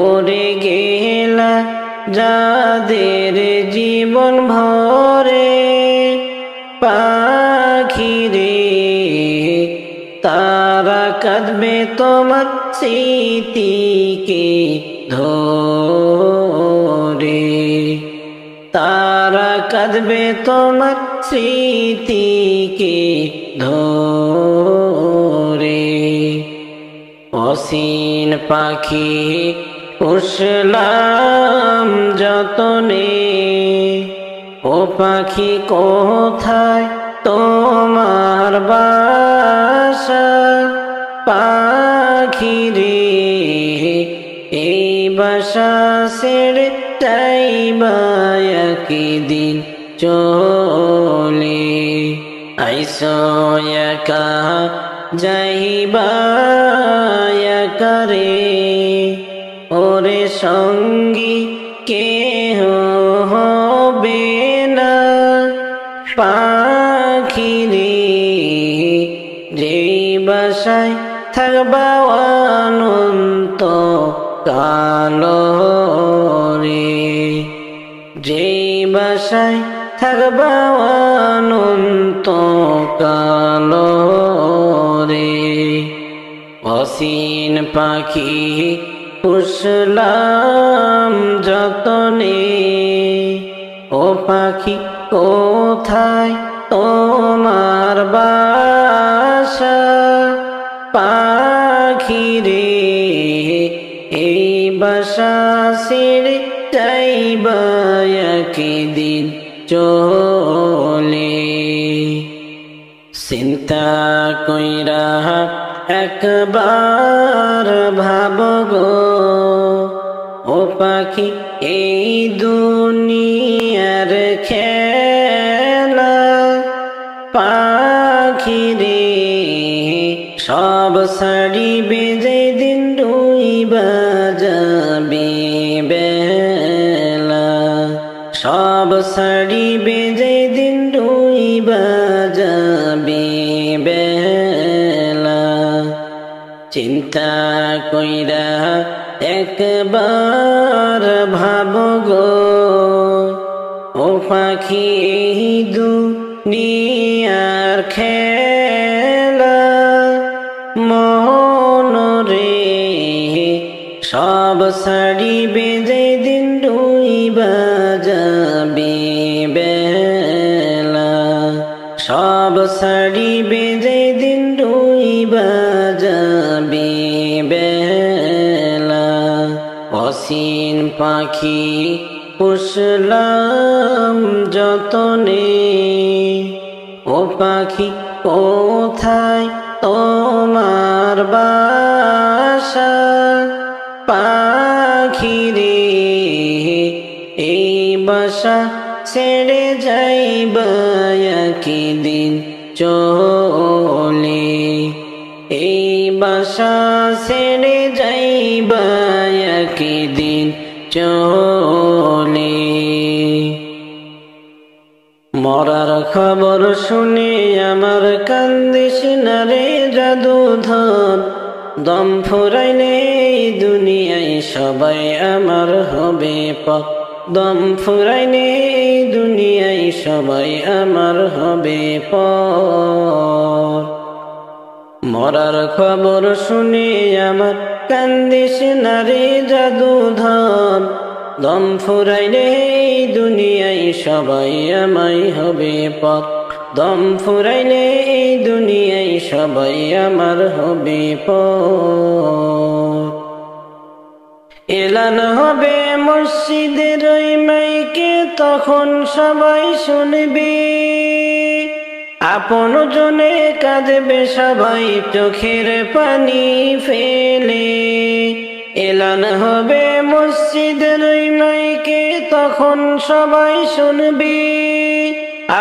ওরে গেলা যাদের জীবন ভরে। পাখিরে তারা কাঁদবে তোমার স্মৃতিকে ধরে। তারা কাঁদবে তোমার স্মৃতিকে ধরে। অসীন পাখি পুষলাম যতনে, ও পাখি কোথায় তোমার বাসা। পাখি রে এই বাসা ছেড়ে যাইবা একদিন চলে। আইসো একা যাইবা একা রে, ওরে সঙ্গী কেহ হবে না। পাখি রে যেই বাসায় থাকবা অনন্ত কাল রে, যেই বাসায় থাকবা অনন্ত কাল রে। অসীন পাখি পুষলাম যতনে, ও পাখি কোথায় তোমার বাসা। পাখি রে এই বাসা ছেড়ে যাইবা একদিন চলে। চিন্তা কইরা একবার ভাবো গো ও পাখি এই দুনিয়ার খেলা। পাখি রে সব ছাড়িবে যেদিন ডুইবা যাবে বেলা। সব ছাড়িবে যেদিন ডুইবা যাবে বেলা। চিন্তা কইরা একবার ভাবো গো ও পাখি দুনিয়ার খেলা। মন রে সব ছাড়িবে যেদিন ডুইবা যাবে বেলা। সব ছাড়িবে যেদিন ডুইবা যাবে বেলা। অসীন পাখি পুষলাম যতনে, ও পাখি কোথায় তোমার বাসা। পাখি রে এই বাসা ছেড়ে যাইবা একদিন চলে। এই বাসা ছেড়ে যাইবা একদিন চলে। মরার খবর শুনে আমার কান্দিস না রে জাদুধর। দম ফুরাইলে এই দুনিয়ায় সবাই আমার হবে পর। দম ফুরাইলে এই দুনিয়ায় সবাই আমার হবে পর। মরার খবর শুনে আমার কান্দিস না রে জাদুধর। দম ফুরাইলে এই দুনিয়ায় সবাই আমায় হবে পর। দম ফুরাইলে এই দুনিয়ায় সবাই আমার হবে পর। এলান হবে মসজিদের ওই মাইকে, তখন সবাই শুনবে। আপন জনে কাঁদবে সবাই চোখের পানি ফেলে। এলান হবে মসজিদের ওই মাইকে, তখন সবাই শুনবে।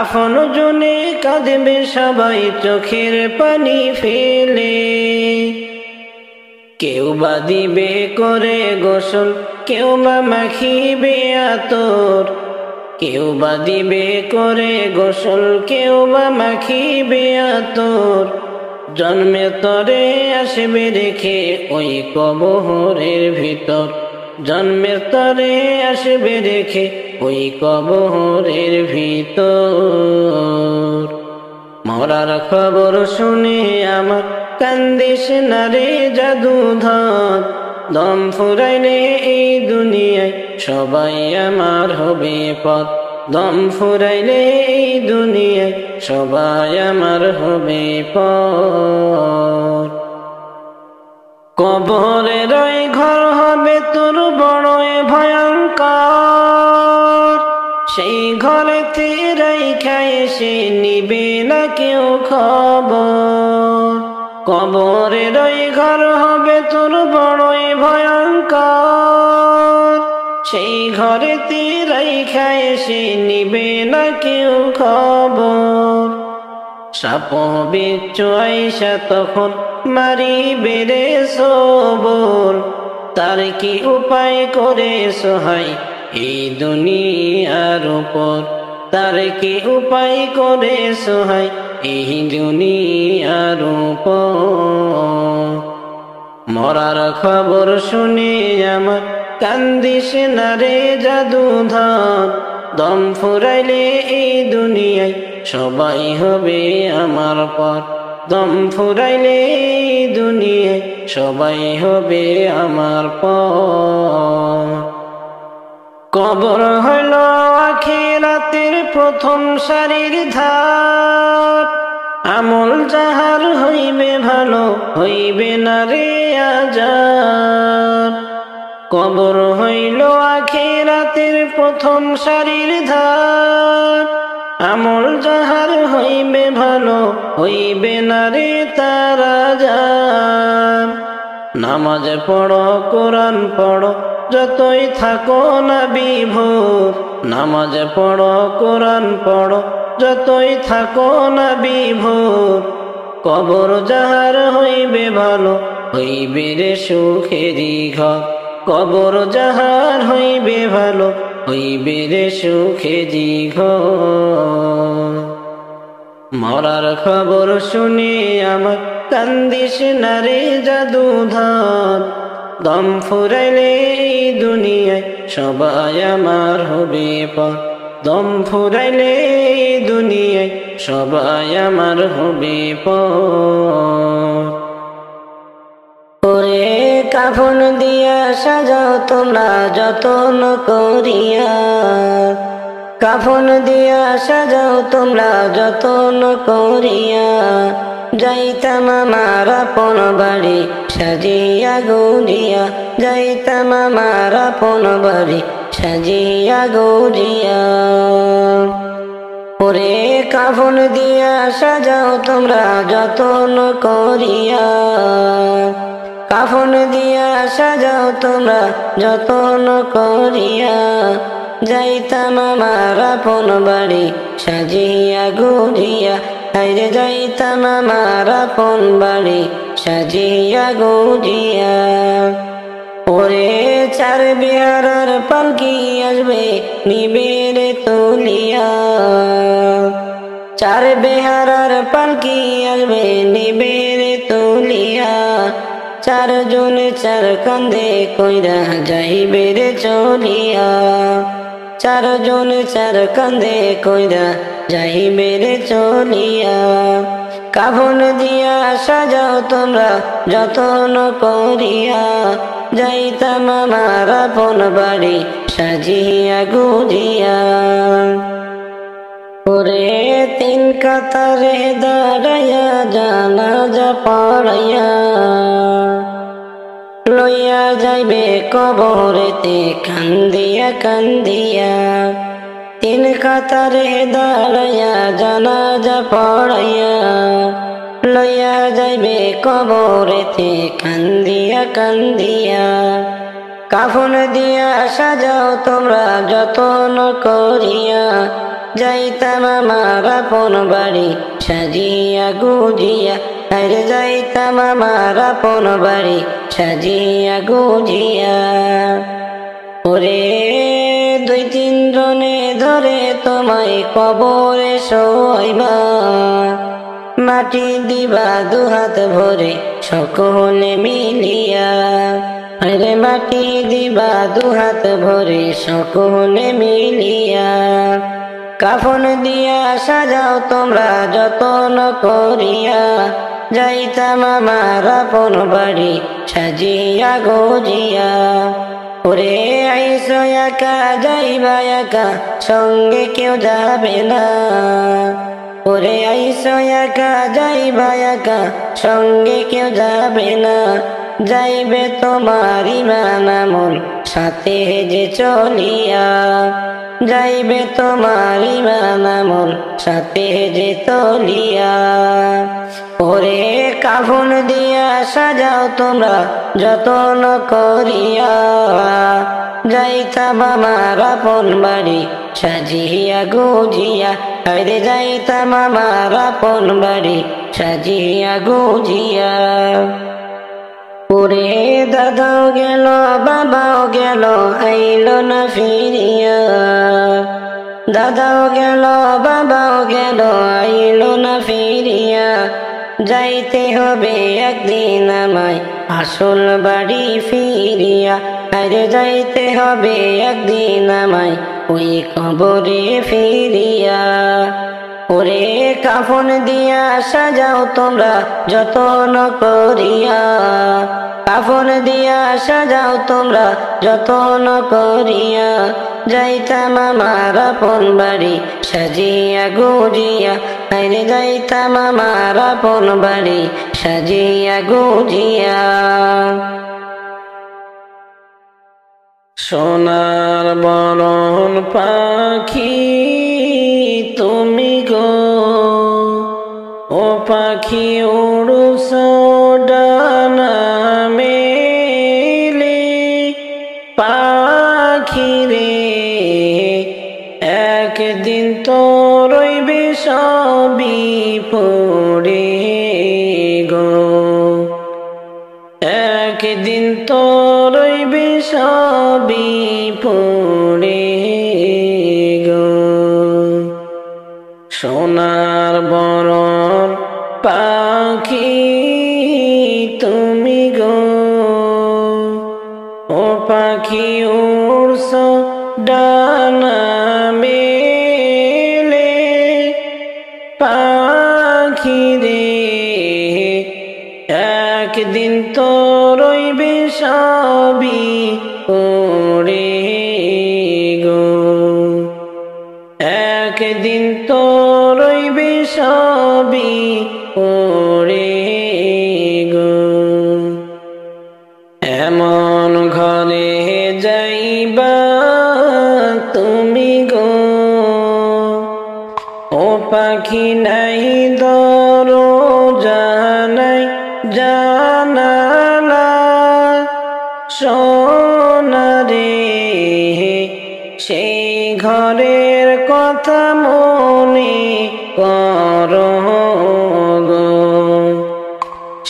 আপন জনে কাঁদবে সবাই চোখের পানি ফেলে। কেউ বা দিবে করে গোসল, কেউ বা মাখিবে আতর, কেউ বা দিবে করে গোসল, কেউ বা মাখিবে আতর। জন্মের তরে আসবে রেখে ওই কবরের ভিতর, জন্মের তরে আসবে রেখে ওই কবরের ভিতর। মরার খবর শুনে আমার কান্দিস না রে জাদুধর, দম ফুরাইলে এই দুনিয়ায় সবাই আমার হবে পর, দম ফুরাইলে এই দুনিয়ায় সবাই আমার হবে পর। কবরের ওই ঘর হবে তোর বড়ই ভয়ঙ্কর, সেই ঘরেতে রাইখা এসে নিবে না কেউ খবর। কবরের ওই ঘর হবে তোর বড়ই ভয়ঙ্কর, সেই ঘরেতে রাইখা এসে নিবে না কেউ খবর। সাপ বিচ্ছু আইসা তখন মারিবে রে সবর, তার কি উপায় করে সহায় এই দুনিয়ার উপর, তার কি উপায় করে সহায় এই দুনিয়ার উপর। মরার খবর শুনে আমার কান্দিস না রে জাদুধর, দম ফুরাইলে এই দুনিয়ায় সবাই হবে আমার পর, দম ফুরাইলে এই দুনিয়ায় সবাই হবে আমার পর। কবর হইল আখিরাতের প্রথম সারির ধার, আমল যাহার হইবে ভালো হইবে না রে আজাব। কবর হইল আখিরাতের প্রথম সারির ধার, আমল যাহার হইবে ভালো হইবে না রে তার আজাব। নামাজ পড়ো কোরআন পড়ো যতই থাকো না বিভোর, নামাজ পড়ো কোরআন পড়ো যতই থাকো না বিভোর। কবর যাহার হইবে ভালো হইবে রে সুখেরই ঘর, কবর যাহার হইবে ভালো হইবে রে সুখেরই ঘর। মরার খবর শুনে আমার কান্দিস না রে জাদুধর, দম ফুরাইলে এই দুনিয়ায় সবাই আমার হবে পর, দম ফুরাইলে এই দুনিয়ায় সবাই আমার হবে পর। ওরে কাফন দিয়া সাজাও তোমরা যতন করিয়া, কাফন দিয়া সাজাও তোমরা যতন করিয়া, যাইতাম আমার আপন বাড়ি সাজিয়া গৌরিয়া, যাইতাম আমার আপন বাড়ি সাজিয়া গৌরিয়া। ওরে কাফন দিয়া সাজাও তোমরা যতন করিয়া, কাফন দিয়া সাজাও তোমরা যতন করিয়া, যাইতাম আমার আপন বাড়ি সাজিয়া গৌরিয়া, হাইরে যাইতাম আমার আপন বাড়ি সাজিয়া গৌরিয়া। ওরে চার বিহারার পালকি আসবে নিবে রে তুলিয়া, চার বিহারার পালকি আসবে নিবে রে তুলিয়া, চারজন চার কান্দে কইরা যাইবে রে চলিয়া, চারজন চার কান্দে কইরা যাইবে রে চলিয়া। কাফন দিয়া সাজাও তোমরা যতন করিয়া, যাইতাম আমার আপন বাড়ি সাজিয়া গুজিয়া। ওরে তিন কাতারে দাঁড়াইয়া জানাজা পড়াইয়া, লইয়া যাইবে কবরেতে কান্দিয়া কান্দিয়া, তিন কাতারে দাঁড়াইয়া জানাজা পড়াইয়া, লইয়া যাইবে কবরেতে কান্দিয়া কান্দিয়া। কাফন দিয়া সাজাও তোমরা যতন করিয়া, যাইতাম আমার আপন বাড়ি সাজিয়া গুজিয়া, আরে যাইতাম আমার আপন বাড়ি সাজিয়া গুজিয়া। ওরে দুই তিন জনে ধরে তোমায় কবরে শোয়াইবা, মাটি দিবা দুহাত ভরে সকলে মিলিয়া। আরে মাটি দিবা দুহাত ভরে সকলে মিলিয়া। কাফন দিয়া সাজাও তোমরা যতন করিয়া, যাইতাম আমার আপন বাড়ি সাজিয়া গুজিয়া। ওরে আইসো একা যাইবা একা, সঙ্গে কেউ যাবে না। ওরে আইসো একা যাইবা একা, সঙ্গে কেউ যাবে না। যাইবে তোমার ইমান আমল সাথে যে চলিয়া, যাইবে তোমার ইমান আমল সাথে যে তলিয়া। ওরে কাফন দিয়া সাজাও তোমরা যতন করিয়া, যাইতাম আমার আপন বাড়ি সাজিয়া গুজিয়া। আরে যাইতাম আমার আপন বাড়ি সাজিয়া গুজিয়া। ওরে দাদাও গেল বাবাও গেল আইলো না ফিরিয়া, দাদাও গেল বাবাও গেল আইলো না ফিরিয়া। যাইতে হবে একদিন আমায় আসল বাড়ি ফিরিয়া। আরে যাইতে হবে একদিন আমায় ওই কবরে ফিরিয়া। ওরে কাফন দিয়া সাজাও তোমরা যতন করিয়া, কাফন দিয়া সাজাও তোমরা যতন করিয়া। যাইতাম আমার আপন বাড়ি সাজিয়া গুজিয়া। আরে যাইতাম আমার আপন বাড়ি সাজিয়া গুজিয়া। সোনার বরণ পাখি তুমি গো, ও পাখি উড়ুছ ডানা মেলে। পাখি রে একদিন তো রইবে সবই পড়ে গো, একদিন তো রইবে সবই পড়ে গো। সোনার বরণ পাখি তুমি গো, ও পাখি উড়ছ ডানা মেলে। পাখি রে একদিন তো রইবে সবই পড়ে গো, একদিন তো রইবে সবই পড়ে গো। এমন ঘরে যাইবা তুমি গো, ও পাখি নাই দরজা নাই জানালা। সোনারে সেই ঘরের কথা মনে করো গো,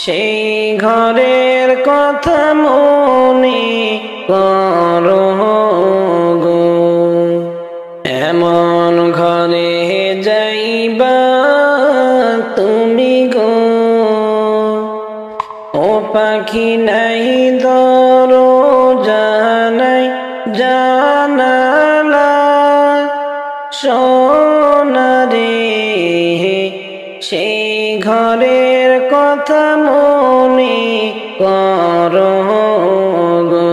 সেই ঘরের কথা মনে করো গো। এমন ঘরে যাইবা তুমি গো, ও পাখি নাই দরজা নাই জানালা। সোনারে সেই ঘরের কথা মনে করো গো,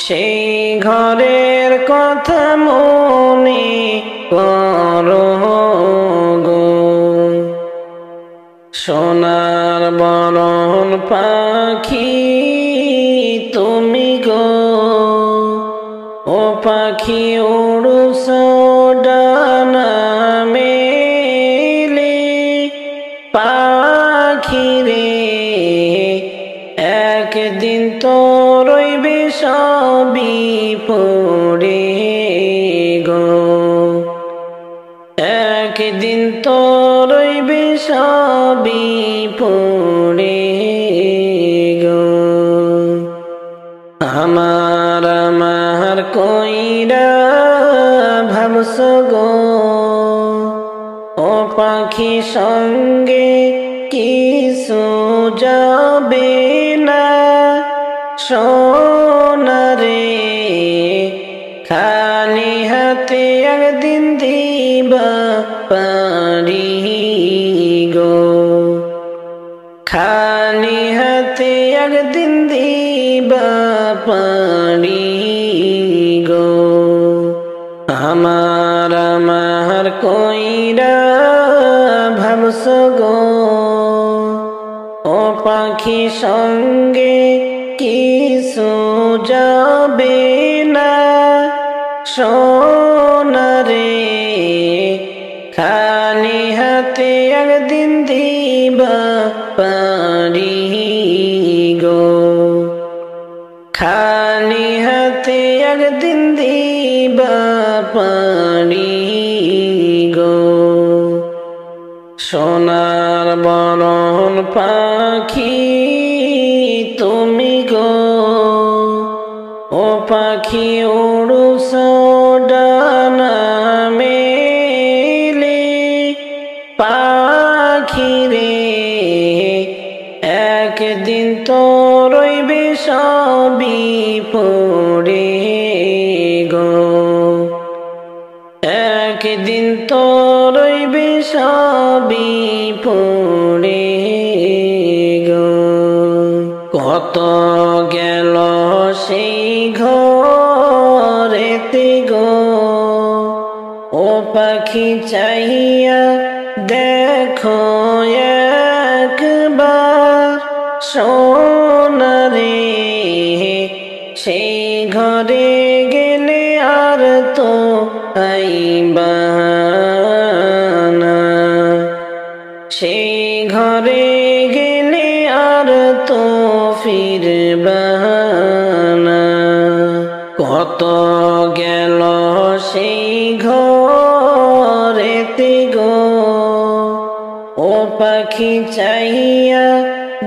সেই ঘরের কথা মনে করো গো। সোনার বরণ পাখি তুমি গো, ও পাখি উড়ুছ ডানা মেলে। পাখি রে একদিন তো রইবে সবই পড়ে গো, একদিন তো রইবে সবই পড়ে গো। আমার কইরা ভাবছো গো ও পাখি সঙ্গে কিছু যাবে না সোনারে খালি হাতে একদিন দিবা পারি গো খালি হাতে একদিন দিবা পারি গো আমার কইরা ভাবছো গো ও পাখি সঙ্গে কিছু যাবে না সোনারে খালি হাতে একদিন দিবা পারি গো খালি হাতে একদিন দিবা পারি গো সোনার বরণ পাখি তুমি গো ও পাখি উড়ুছো ডানা মেলে পাখি রে একদিন তো রইবে সবই পড়ে গো একদিন তো রইবে সবই পড়ে গো কত গেল সেই ঘরেতে গো ও পাখি চাহিয়া দেখো একবার সোনারে সেই ঘরে গেলে আর তো আইবা না সেই ঘরে গেলে আর তো ফিরবা না কত গেল সেই ঘরেতে গো ও পাখি চাহিয়া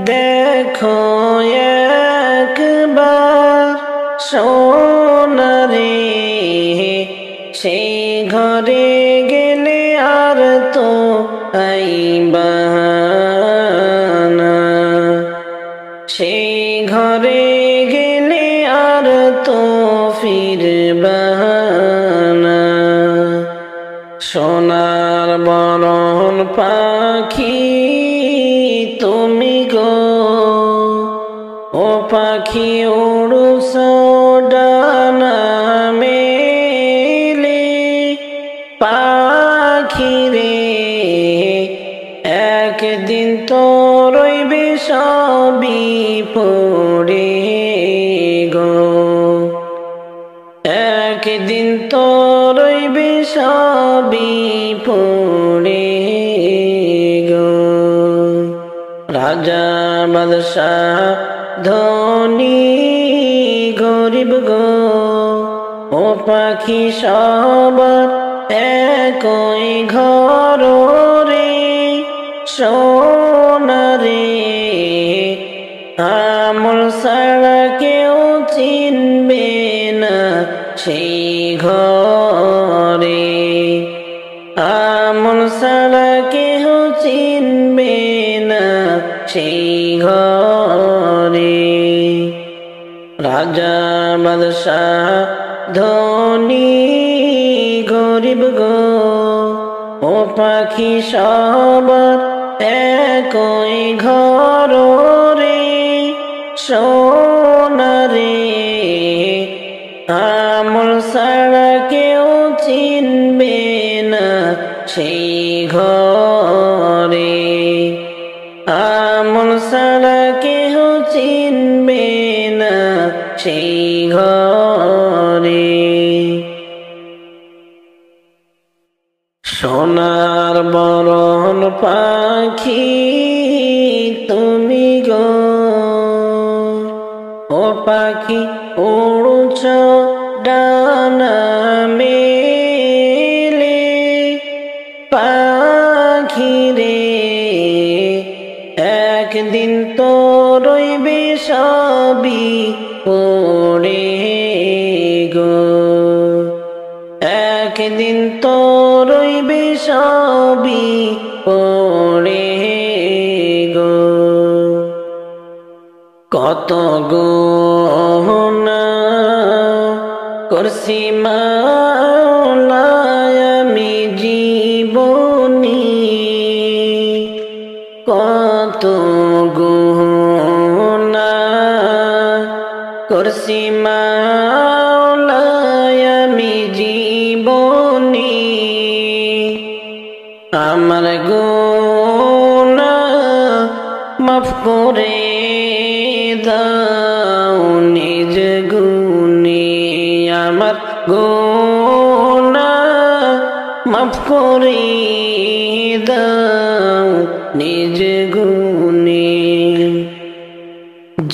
দেখো একবার সোনারে সেই ঘরে গেলে আর তো আইবা না সেই ঘরে গেলে আর তো ফিরবা না সোনার বরণ পাখি তুমি গো ও পাখি উড়ুছো ডানা মেলে পাখি রে একদিন তো রইবে সবই পড়ে গো একদিন তো রইবে সবই পড়ে গো রাজা বাদশাহ ধনী গরিব গো ও পাখি সবার একই ঘর রে সোনারে আমল ছাড়া কেউ চিনবে না সেই ঘরে আমল ছাড়া কেউ চিনবে না সেই ঘরে রাজা বাদশাহ ধনী গরিব গো ও পাখি সবার একই ঘর রে সোনারে আমল ছাড়া কেউ চিনবে না সেই ঘরে আমল ছাড়া কেউ চিনবে না সেই ঘরে সোনার বরণ পাখি তুমি গো ও পাখি উড়ুছ ডানা মেলে পাখি রে একদিন তো রইবে সবই পড়ে একদিন তো রইবে সবই পড়ে গো। কত গুনাহ করছি মাওলা আমি জীবনী, কত গুনাহ করছি মাওলা আমি জীবনী। আমার গুনাহ মাফ করে দাও নিজ গুণে, আমার গুনাহ মাফ করে দাও নিজ গুণে।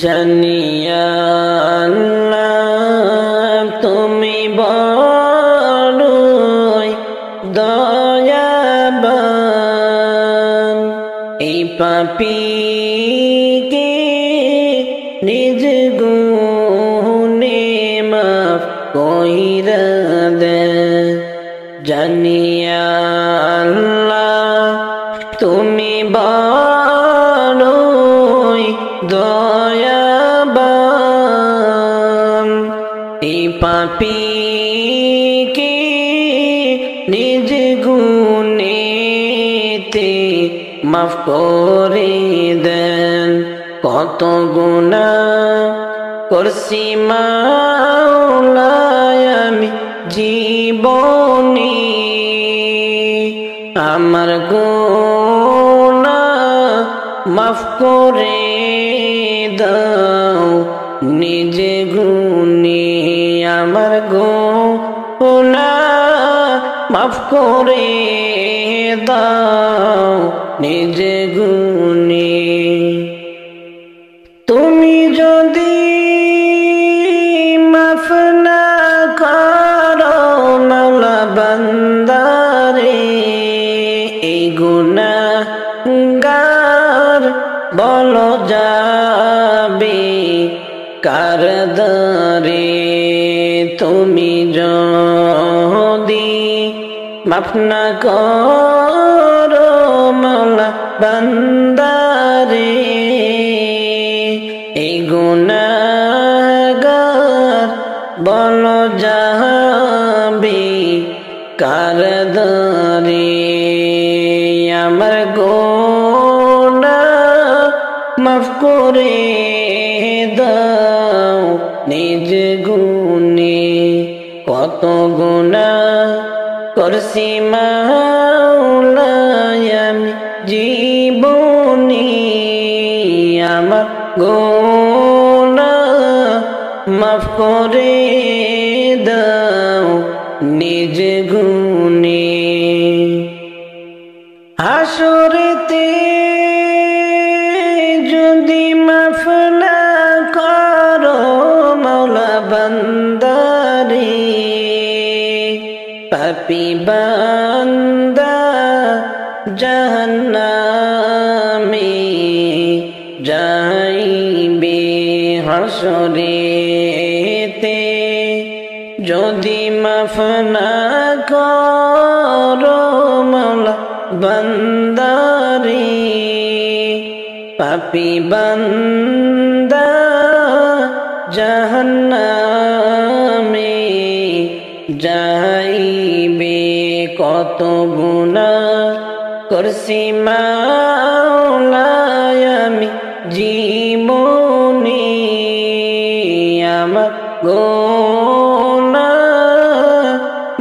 জানিয়া আল্লাহ তুমি বড়ই দয়াবান, এই পাপীকে নিজ গুণে মাফ কইরা দেন। জানিয়া আল্লাহ তুমি বড়ই দয়াবান, এই পাপীকে নিজ গুণেতে মাফ করে দেন। কত গুনাহ করছি মাওলা আমি জীবনী, আমার গুনাহ মাফ করে দাও নিজ গুণে, আমার গুনাহ মাফ করে দাও নিজ গুণে। তুমি যদি মাফ না করো মাওলা বান্দারে, এই গুনাহগার বলো যাবে কার দ্বারে। তুমি যদি মাফ না করো মাওলা বান্দারে, এই গুনাহগার বলো যাবে কার দ্বারে। আমার গুনাহ মাফ করে দাও নিজ গুণে, কত গুনাহ করছি মাওলা আমি জীবনী, আমার গুনাহ মাফ করে দাও নিজ গুণে। হাসরেতে যদি মাফ না করো মাওলা বান্দারে, পাপী বান্দা জাহান্নামে যাইবে। হাসরেতে যদি মাফ না করো মাওলা বান্দারে, পাপী বান্দা জাহান্নামে যাইবে। কত গুনাহ করছি মাওলা আমি জীবনী, আমার গুনাহ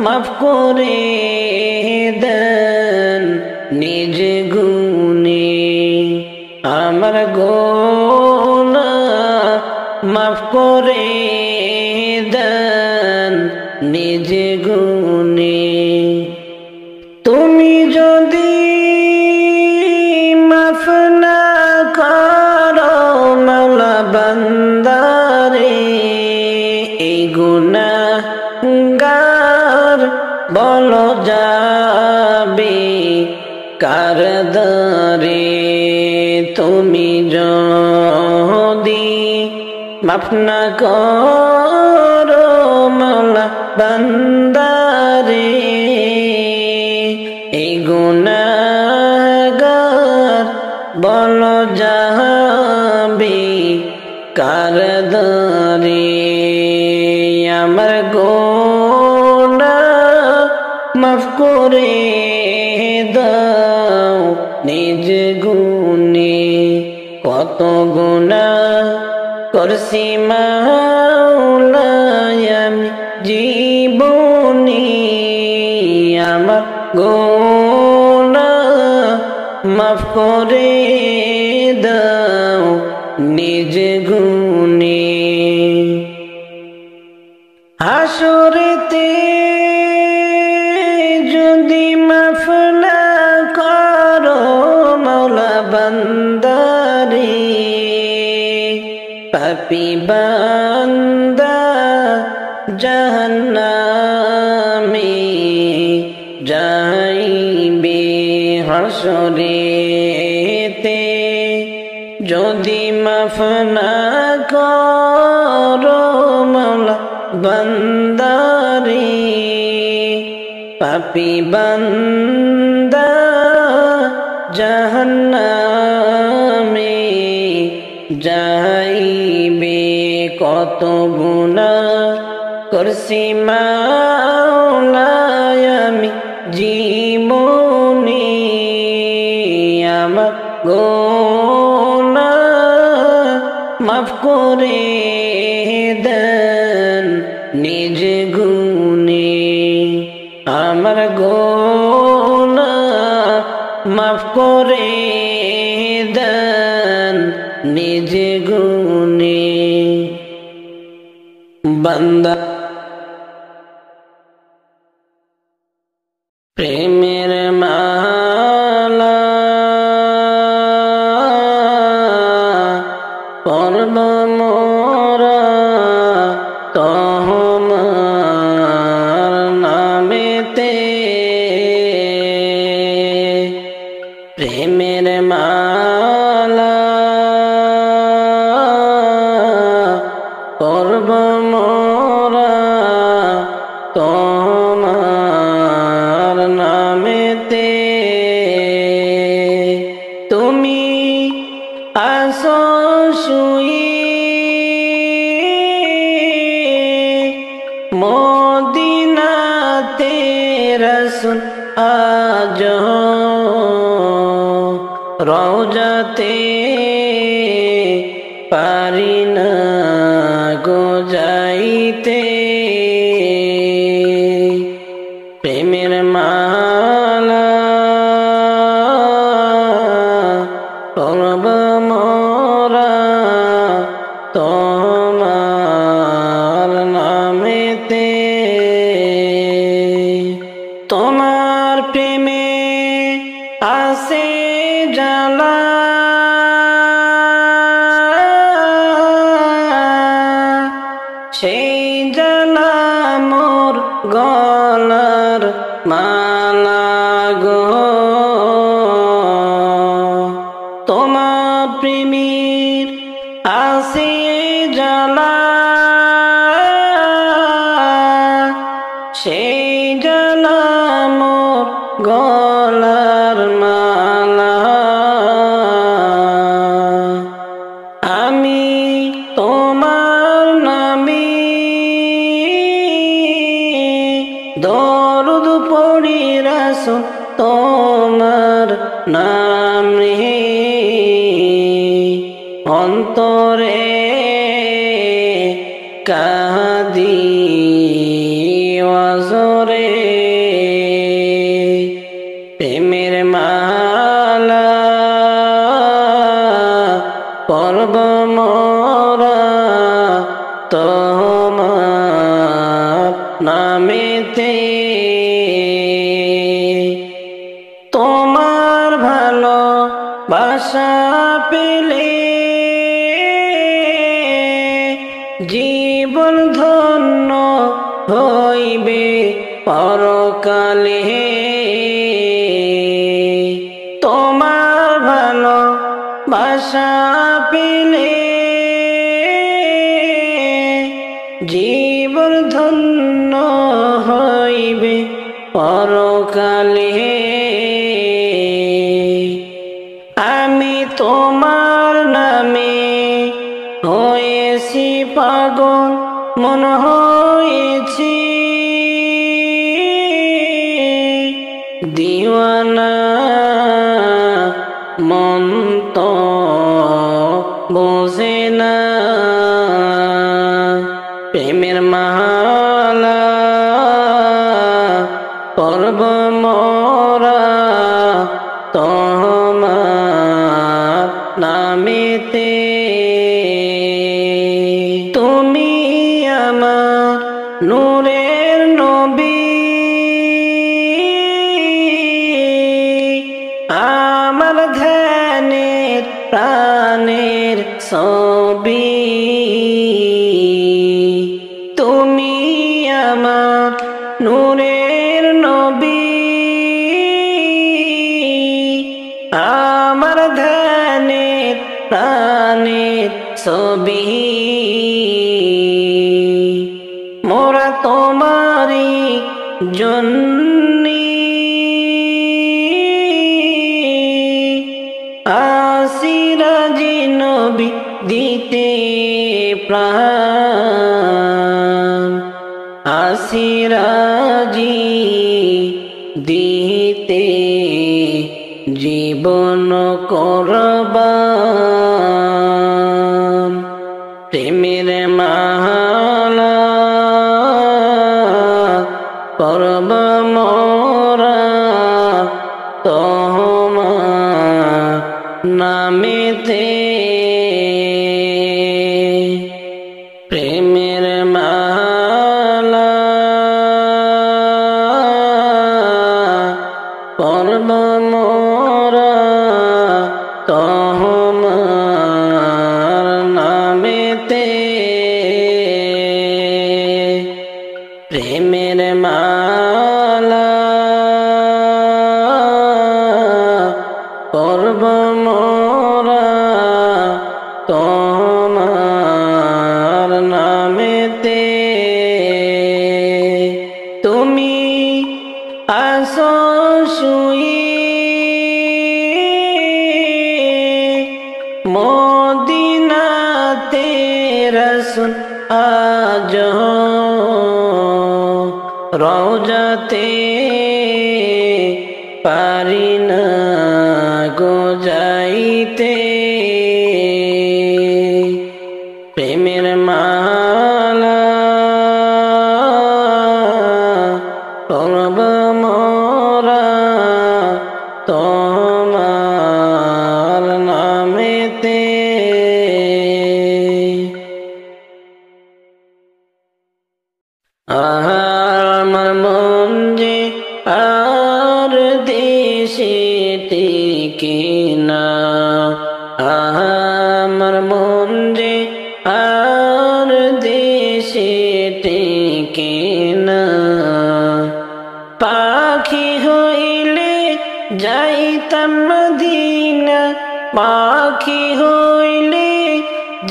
মাফ করে দেন নিজ গুণে, আমার গুনাহ মাফ করে দেন নিজ গুণে। তুমি যদি মাফ না করো মাওলা বান্দারে, এই গুনাহগার বলো যাবে কার দ্বারে। তুমি যদি মাফ না করো মাওলা বান্দারে, মাফ করে দাও নিজ গুণে কত গুনাহ করছি মাওলায় আমি জীবনে আমার গুনাহ মাফ করে দাও নিজ গুণে হাসরেতে যদি মাফ না করো মাওলা বান্দারে পাপী বান্দা জাহান্নামে যাইবে হাসরেতে যদি মাফ না করো মাওলা বান্দারে পাপী বান্দা জাহান্নামে যাইবে কত গুনাহ করছি মাওলায় আমি জীবনে আমার গুনাহ মাফ করে দেন নিজ গুণে আমার গুনাহ মাফ করে দেন নিজ গুণে বান্দা প্রেমের মালা পরব মোরা তোমার নামেতে প্রেমের মালা পরব মোরা তোমার নামেতে তুমি আসো শুয়ে মদিনাতে রাসূল আজ রওজাতে পারি না গো যাইতে প্রেমের মালা পরব মোরা তোমার নামেতে তোমার প্রেমে আসে জালা সেই জালা মোর গলার মালা গো তোমার প্রেমের আসে জালা সেই জালা মোর গলার মালা আমি তোমার নামে দরুদ পড়ি রাসূল তোমার নামে অন্তরে কাঁদি ওয়াজরে প্রেমের মালা পরব মোরা তোমার নামেতে তোমার ভালোবাসা পেলে জীবন ধন্য হইবে পরকালে তোমার ভালোবাসা পেলে জীবন ধন্য হইবে পরকালে আমি তোমার নামে হয়েছি পাগল মন হয়েছি দিওয়ানা মন তো বোঝে না প্রেমের মালা পর্ব মোরা তোমার নামেতে তুমি আমার নূরের নবী আমার ধ্যানের প্রাণের ছবি তুমি আমার নূরের নবী আমার ধ্যানের প্রাণের ছবি মোরা তোমারই জন্যে আসিরাজি নবী দিতে প্রাণ আসিরাজি দিতে জীবন করবান প্রেমের মালা পরব মোরা তোমার নামেতে প্রেমের মালা পরব মোরা তোমার নামেতে প্রেমের মালা পরব মোরা তোমার নামেতে তুমি আসো শুয়ে মদিনাতে রাসূল আজ রওজাতে পারি না গো যাইতে প্রেমের মালা পরব মোরা তোমার নামেতে আমার মন যে আর দেশে টিকে না আমার মন যে আর দেশে টিকে না পাখি হইলে যাইতাম মদিনা পাখি হইলে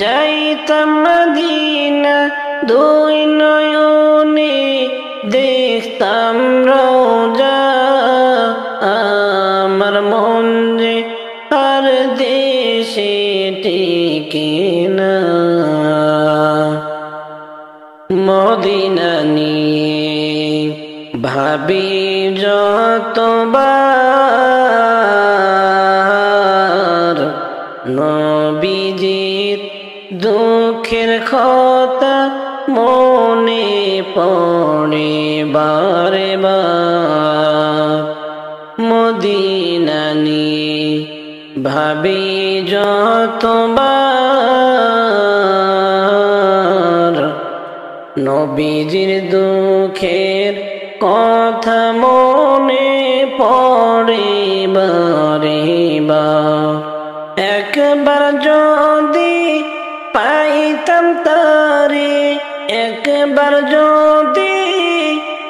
যাইতাম মদিনা দুই নয়নে দেখতাম রওজা আমার মন যে আর দেশে টিকে না মদিনা নিয়ে ভাবি যতবার নবীজির দুঃখের কথা মনে পড়ে বারে বার মদিনা নিয়ে ভাবি যতবার নবীজির দুঃখের কথা মনে পড়ে বারে বার একবার যদি পাইতাম তারে একবার যদি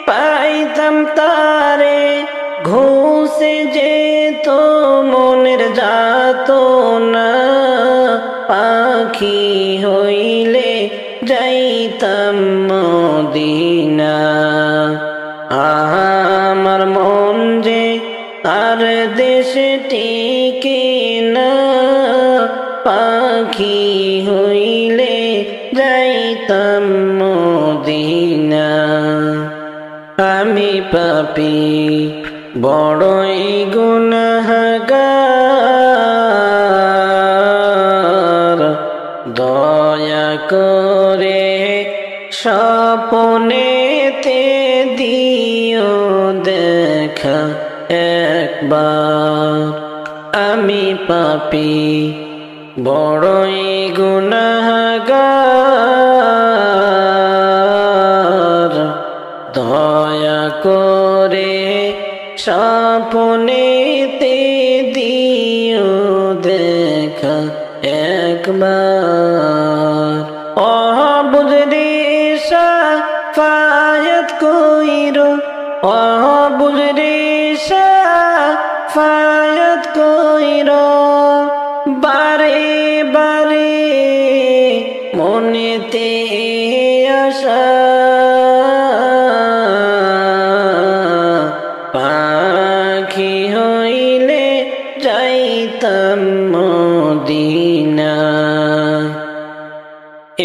পাইতাম তারে ঘুষে যেত মনের যাত না পাখি হইলে যাইতাম মদিনা আমার মন যে আর দেশে টিকে না পাখি হইলে যাইতাম মদিনা আমি পাপী বড়ই গুনাহগার, দয়া করে স্বপ্নেতে দিও দেখা একবার। আমি পাপী বড়ই গুনাহগার, দয়া করে স্বপ্নেতে দিও দেখা একবার। বুঝরে শাফায়াত কইরো, বুঝরে শাফায়াত কইরো, বারে বারে মনেতে আশা, পাখি হইলে যাইতাম মদিনা।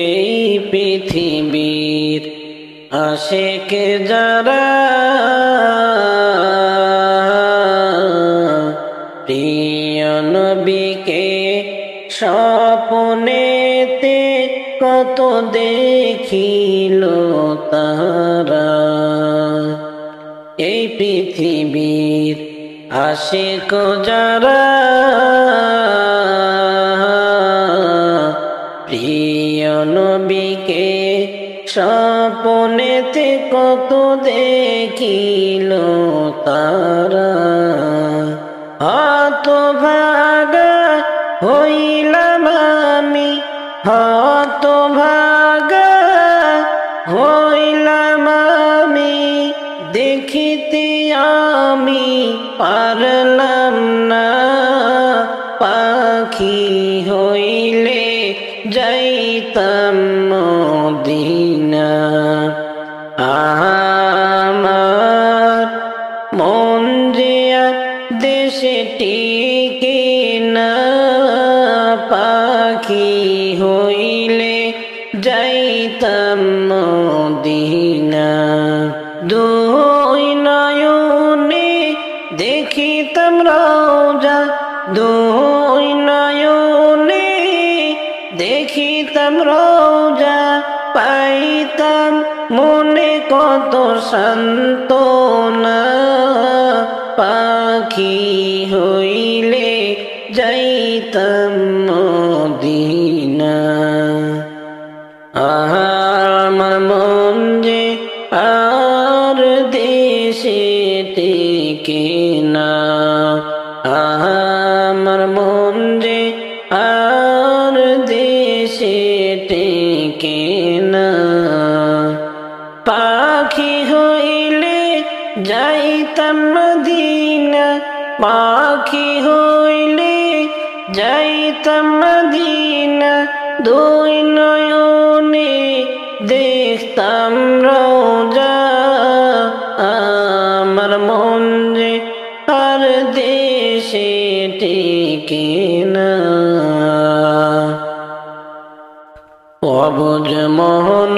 এই পৃথিবীর আশিক যারা, প্রিয় নবীকে স্বপ্নেতে কত দেখিল তারা। এই পৃথিবীর আশিক যারা, প্রিয় নবীকে স্বপ্নেতে কত দেখিল তারা। হতভাগা হইলাম আমি, হতভাগা হইলাম আমি, দেখিতে আমি পারলাম না, পাখি হইলে যাইতাম মদিনা। আমার মন যে দেশে টিকে না, পাখি হইলে যাইতাম মদিনা। দুই নয়নে দেখিতাম রওজা, দুই নয়নে দেখিতাম রওজা, পাইতাম মনে কত সান্ত্বনা, পাখি হইলে যাইতাম মদিনা। আমার মন যে আর দেশে টিকে না, আমার মন যে আর দেশে টিকে না, পাখি হইলে যাইতাম মদিনা, পাখি হইলে যাইতাম মদিনা। দুই নয়নে দেখতাম রওজা, আমার মন যে আর দেশে টিকে না। অবুঝ মোহন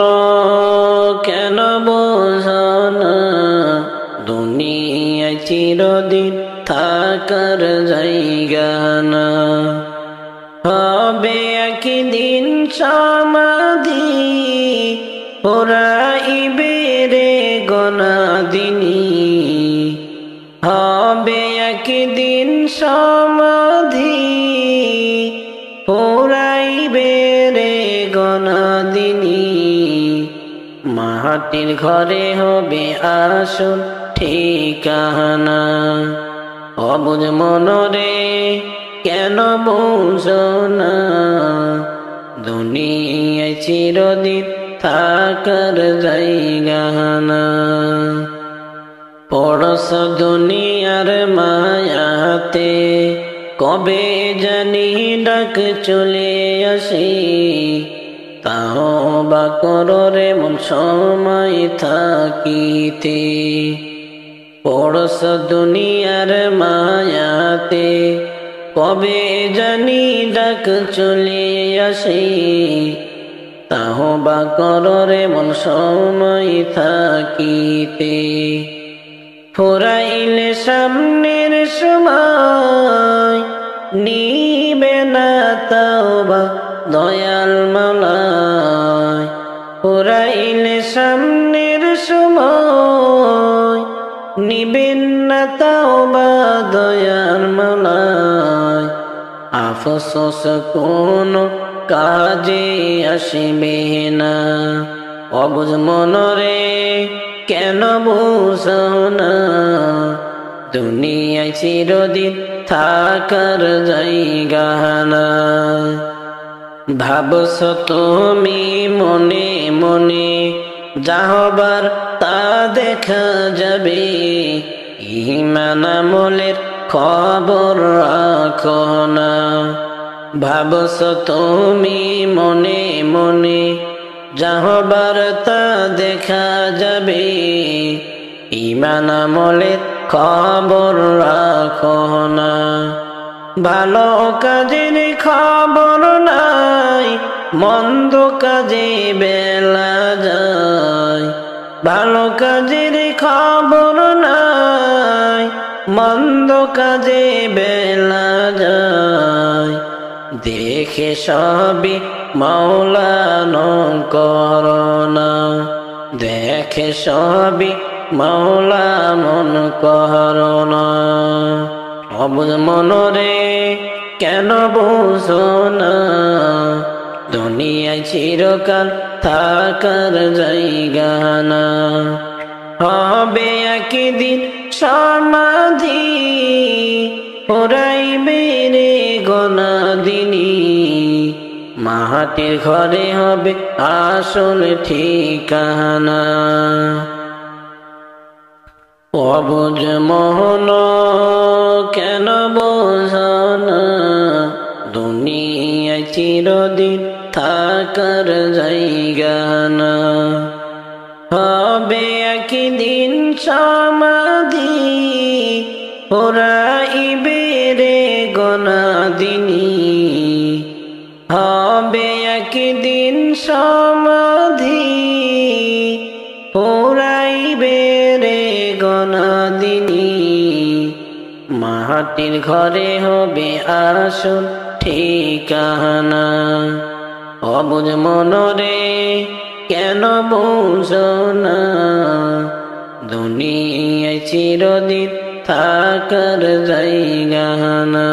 কেন বোঝানা, দুনিয়ায় চিরদিন থাকার জায়গা না। হবে একদিন সমাধি, পোড়াইবে রে গনাদিনী। হবে একদিন সমাধি, পোড়াইবে রে গনাদিনী। মাটির ঘরে হবে আসল ঠিকানা। অবুঝ মনরে কেন বুঝো না, দুনিয়ায় চিরদিন থাকার জায়গা না। পড়স দুনিয়ার মায়াতে, কবে জানি ডাক চলে আসে, তাও বা করো রে মন সময় থাকিতে। পড়স দুনিয়ার মায়াতে, কবে জানি ডাক চলে আসে, তাও বা করো রে মন সময় থাকিতে। ফুরাইলে সামনের সময় নিবে না তাওবা দয়াল মাওলায়। ফুরাইলে সামনের সময় নিবেন না তাওবা দয়াল মাওলায়। আফসোস কোনো কাজে আসবে না, অবুঝ মনরে কেন বুঝো না। দুনিয়ায় চিরদিন থাকার জায়গা না। ভাবছ তুমি মনে মনে যা হবার তা দেখা যাবে। ঈমান আমলের খবর রাখো না। ভাবছ তুমি মনে মনে যা হবার তা দেখা যাবে। ঈমান আমলের খবর রাখো না। ভালো কাজের খবর নাই, মন্দ কাজে বেলা যায়। ভালো কাজের খবর নাই, মন্দ কাজে বেলা যায়। দেখে সবই মাওলা করোনা, দেখে সবই মাওলা মন করোনা। অবুঝ মনরে কেন বুঝো না। দুনিয়ায় চিরকাল থাকার জায়গা না। হবে একদিন সমাধি, ওরাইবে রে গনাদিনী। মাটির ঘরে হবে আসল ঠিকানা। অবুঝ মোহন কেন বোঝো না। দুনিয়ায় চিরদিন থাকার জায়গা না। হবে একদিন সমাধি, ওরাইবে রে গনাদিনী। হবে একদিন সমাধি, ওরাইবে রে গনাদিনী। মাটির ঘরে হবে আসল ঠিকানা। অবুঝ মনরে কেন বুঝো না। দুনিয়ায় চিরদিন থাকার জায়গা না।